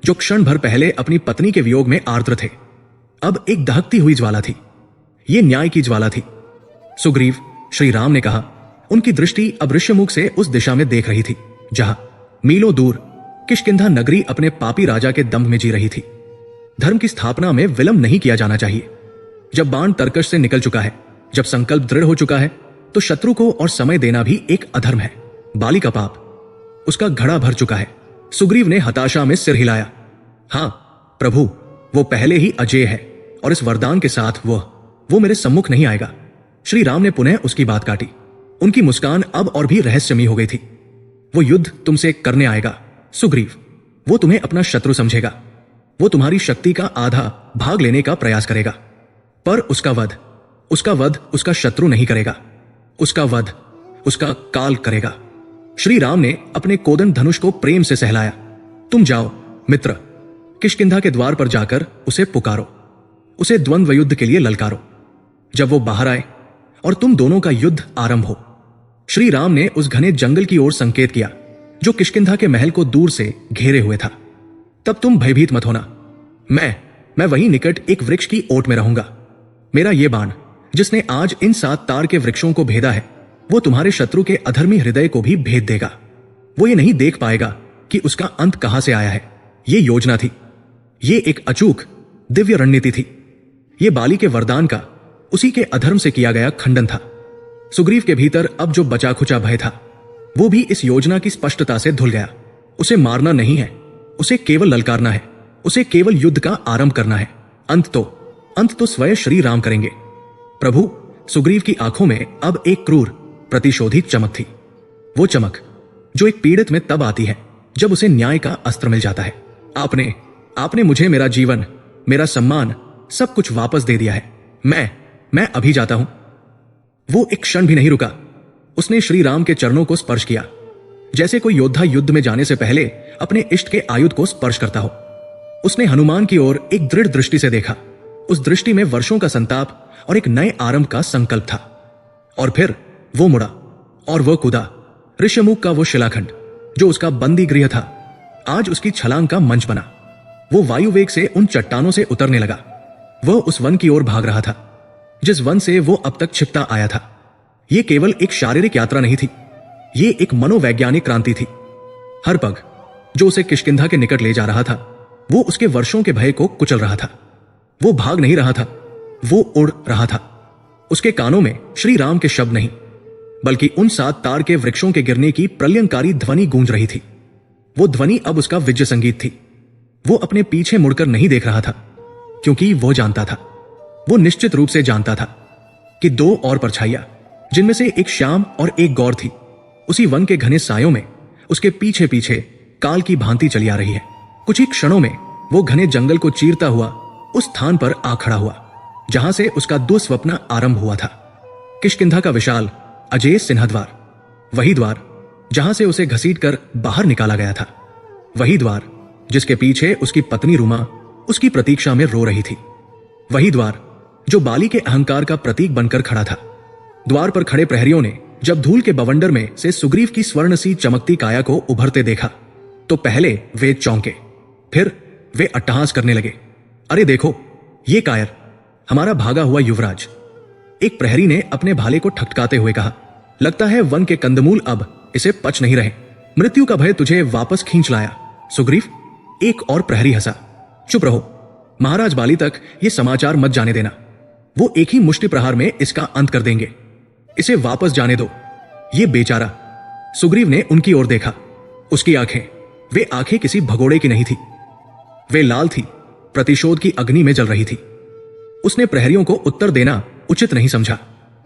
जो क्षण भर पहले अपनी पत्नी के वियोग में आर्द्र थे, अब एक दहकती हुई ज्वाला थी। ये न्याय की ज्वाला थी। सुग्रीव, श्री राम ने कहा। उनकी दृष्टि अब ऋष्यमुख से उस दिशा में देख रही थी जहां मीलों दूर किष्किंधा नगरी अपने पापी राजा के दंभ में जी रही थी। धर्म की स्थापना में विलंब नहीं किया जाना चाहिए। जब बाण तरकश से निकल चुका है, जब संकल्प दृढ़ हो चुका है, तो शत्रु को और समय देना भी एक अधर्म है। बाली का पाप, उसका घड़ा भर चुका है। सुग्रीव ने हताशा में सिर हिलाया। हां प्रभु, वो पहले ही अजेय है और इस वरदान के साथ वो मेरे सम्मुख नहीं आएगा। श्री राम ने पुनः उसकी बात काटी। उनकी मुस्कान अब और भी रहस्यमयी हो गई थी। वो युद्ध तुमसे करने आएगा सुग्रीव। वो तुम्हें अपना शत्रु समझेगा। वो तुम्हारी शक्ति का आधा भाग लेने का प्रयास करेगा, पर उसका वध उसका शत्रु नहीं करेगा। उसका वध उसका काल करेगा। श्री राम ने अपने कोदंड धनुष को प्रेम से सहलाया। तुम जाओ मित्र, किष्किंधा के द्वार पर जाकर उसे पुकारो, उसे द्वंद्व युद्ध के लिए ललकारो। जब वो बाहर आए और तुम दोनों का युद्ध आरंभ हो। श्री राम ने उस घने जंगल की ओर संकेत किया जो किष्किंधा के महल को दूर से घेरे हुए था। तब तुम भयभीत मत होना। मैं वहीं निकट एक वृक्ष की ओट में रहूंगा। मेरा ये बाण, जिसने आज इन 7 तार के वृक्षों को भेदा है, वो तुम्हारे शत्रु के अधर्मी हृदय को भी भेद देगा। वो ये नहीं देख पाएगा कि उसका अंत कहां से आया है। ये योजना थी, ये एक अचूक दिव्य रणनीति थी। ये बाली के वरदान का, उसी के अधर्म से किया गया खंडन था। सुग्रीव के भीतर अब जो बचा खुचा भय था, वो भी इस योजना की स्पष्टता से धुल गया। उसे मारना नहीं है, उसे केवल ललकारना है, उसे केवल युद्ध का आरंभ करना है। अंत तो स्वयं श्री राम करेंगे। प्रभु, सुग्रीव की आंखों में अब एक क्रूर प्रतिशोधी चमक थी। वो चमक जो एक पीड़ित में तब आती है जब उसे न्याय का अस्त्र मिल जाता है। आपने मुझे मेरा जीवन, मेरा सम्मान, सब कुछ वापस दे दिया है। मैं अभी जाता हूं। वो एक क्षण भी नहीं रुका। उसने श्री राम के चरणों को स्पर्श किया, जैसे कोई योद्धा युद्ध में जाने से पहले अपने इष्ट के आयुध को स्पर्श करता हो। उसने हनुमान की ओर एक दृढ़ दृष्टि से देखा। उस दृष्टि में वर्षों का संताप और एक नए आरंभ का संकल्प था। और फिर वो मुड़ा और वो कूदा। ऋष्यमुख का वो शिलाखंड जो उसका बंदी गृह था, आज उसकी छलांग का मंच बना। वो वायु वेग से उन चट्टानों से उतरने लगा। वह उस वन की ओर भाग रहा था जिस वन से वो अब तक छिपता आया था। यह केवल एक शारीरिक यात्रा नहीं थी, ये एक मनोवैज्ञानिक क्रांति थी। हर पग जो उसे किष्किंधा के निकट ले जा रहा था, वो उसके वर्षों के भय को कुचल रहा था। वो भाग नहीं रहा था, वो उड़ रहा था। उसके कानों में श्री राम के शब्द नहीं, बल्कि उन 7 तार के वृक्षों के गिरने की प्रलयंकारी ध्वनि गूंज रही थी। वो ध्वनि अब उसका विजय संगीत थी। वो अपने पीछे मुड़कर नहीं देख रहा था, क्योंकि वो जानता था, वो निश्चित रूप से जानता था कि 2 और परछाइयां, जिनमें से एक श्याम और एक गौर थी, उसी वन के घने सायों में उसके पीछे पीछे काल की भांति चली आ रही है। कुछ ही क्षणों में वो घने जंगल को चीरता हुआ उस स्थान पर आ खड़ा हुआ जहां से उसका दुस्वप्न आरंभ हुआ था। किष्किंधा का विशाल अजेय सिंहद्वार, वही द्वार जहां से उसे घसीटकर बाहर निकाला गया था, वही द्वार जिसके पीछे उसकी पत्नी रुमा उसकी प्रतीक्षा में रो रही थी, वही द्वार जो बाली के अहंकार का प्रतीक बनकर खड़ा था। द्वार पर खड़े प्रहरियों ने जब धूल के बवंडर में से सुग्रीव की स्वर्ण सी चमकती काया को उभरते देखा, तो पहले वे चौंके, फिर वे अट्टहास करने लगे। अरे देखो, ये कायर, हमारा भागा हुआ युवराज। एक प्रहरी ने अपने भाले को ठकठकाते हुए कहा, लगता है वन के कंदमूल अब इसे पच नहीं रहे। मृत्यु का भय तुझे वापस खींच लाया सुग्रीव। एक और प्रहरी हंसा। चुप रहो, महाराज बाली तक ये समाचार मत जाने देना। वो एक ही मुष्टि प्रहार में इसका अंत कर देंगे। इसे वापस जाने दो, ये बेचारा। सुग्रीव ने उनकी ओर देखा। उसकी आंखें, वे आंखें किसी भगोड़े की नहीं थी, वे लाल थी, प्रतिशोध की अग्नि में जल रही थी। उसने प्रहरियों को उत्तर देना उचित नहीं समझा।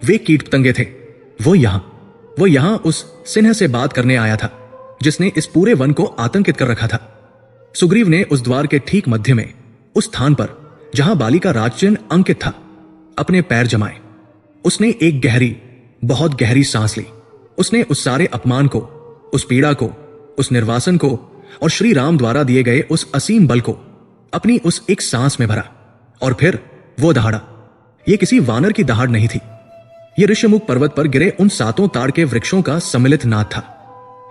वे कीट पतंगे थे। वो यहां उस सिंह से बात करने आया था जिसने इस पूरे वन को आतंकित कर रखा था। सुग्रीव ने उस द्वार के ठीक मध्य में, उस स्थान पर जहां बाली का राजचिन्ह अंकित था, अपने पैर जमाए। उसने एक गहरी, बहुत गहरी सांस ली। उसने उस सारे अपमान को, उस पीड़ा को, उस निर्वासन को और श्री राम द्वारा दिए गए उस असीम बल को अपनी उस एक सांस में भरा। और फिर वो दहाड़ा। यह किसी वानर की दहाड़ नहीं थी, यह ऋष्यमुख पर्वत पर गिरे उन 7 ताड़ के वृक्षों का सम्मिलित नाद था।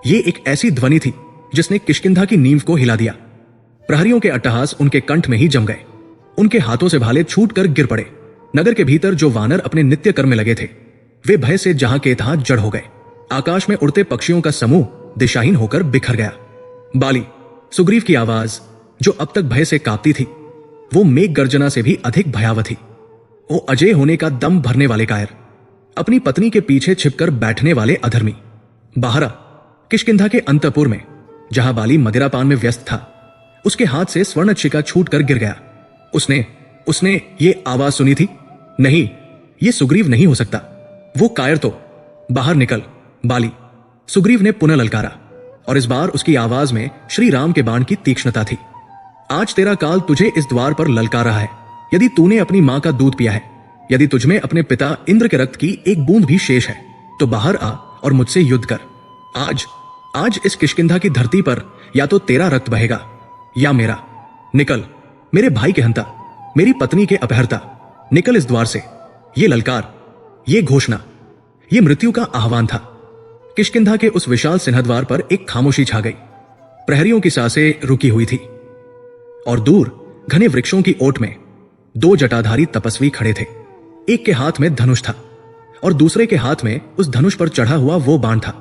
यह एक ऐसी ध्वनि थी जिसने किष्किंधा की नींव को हिला दिया। प्रहरियों के अट्टहास उनके कंठ में ही जम गए। उनके हाथों से भाले छूटकर गिर पड़े। नगर के भीतर जो वानर अपने नित्य कर्म में लगे थे वे भय से जहां के तहां जड़ हो गए। आकाश में उड़ते पक्षियों का समूह दिशाहीन होकर बिखर गया। बाली, सुग्रीव की आवाज जो अब तक भय से कांपती थी वो मेघ गर्जना से भी अधिक भयावह थी। वो अजय होने का दम भरने वाले कायर, अपनी पत्नी के पीछे छिपकर बैठने वाले अधर्मी। बाहर किष्किंधा के अंतपुर में जहां बाली मदिरापान में व्यस्त था, उसके हाथ से स्वर्ण शिका छूटकर गिर गया। उसने ये आवाज सुनी थी, नहीं, ये सुग्रीव नहीं हो सकता, वो कायर तो। बाहर निकल बाली, सुग्रीव ने पुनः ललकारा और इस बार उसकी आवाज में श्री राम के बाण की तीक्ष्णता थी। आज तेरा काल तुझे इस द्वार पर ललकार रहा है। यदि तूने अपनी मां का दूध पिया है, यदि तुझमें अपने पिता इंद्र के रक्त की एक बूंद भी शेष है, तो बाहर आ और मुझसे युद्ध कर। आज इस किष्किंधा की धरती पर या तो तेरा रक्त बहेगा या मेरा। निकल मेरे भाई के हंता, मेरी पत्नी के अपहर्ता, निकल इस द्वार से। ये ललकार, ये घोषणा, ये मृत्यु का आह्वान था। किष्किंधा के उस विशाल सिंहद्वार पर एक खामोशी छा गई। प्रहरियों की सांसें रुकी हुई थी और दूर घने वृक्षों की ओट में 2 जटाधारी तपस्वी खड़े थे। एक के हाथ में धनुष था और दूसरे के हाथ में उस धनुष पर चढ़ा हुआ वो बाण था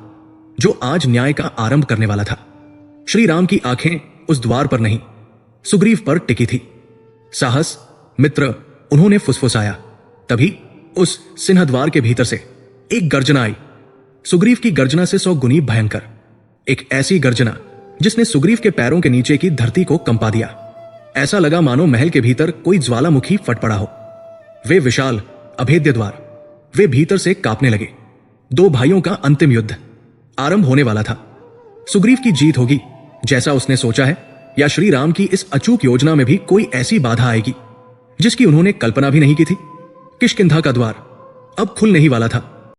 जो आज न्याय का आरंभ करने वाला था। श्री राम की आंखें उस द्वार पर नहीं, सुग्रीव पर टिकी थी। साहस, मित्र, उन्होंने फुसफुसाया। तभी उस सिंहद्वार के भीतर से एक गर्जना आई, सुग्रीव की गर्जना से 100 गुनी भयंकर। एक ऐसी गर्जना जिसने सुग्रीव के पैरों के नीचे की धरती को कंपा दिया। ऐसा लगा मानो महल के भीतर कोई ज्वालामुखी फट पड़ा हो। वे विशाल अभेद्य द्वार, वे भीतर से कांपने लगे। 2 भाइयों का अंतिम युद्ध आरंभ होने वाला था। सुग्रीव की जीत होगी जैसा उसने सोचा है, या श्री राम की इस अचूक योजना में भी कोई ऐसी बाधा आएगी जिसकी उन्होंने कल्पना भी नहीं की थी। किष्किंधा का द्वार अब खुलने ही वाला था।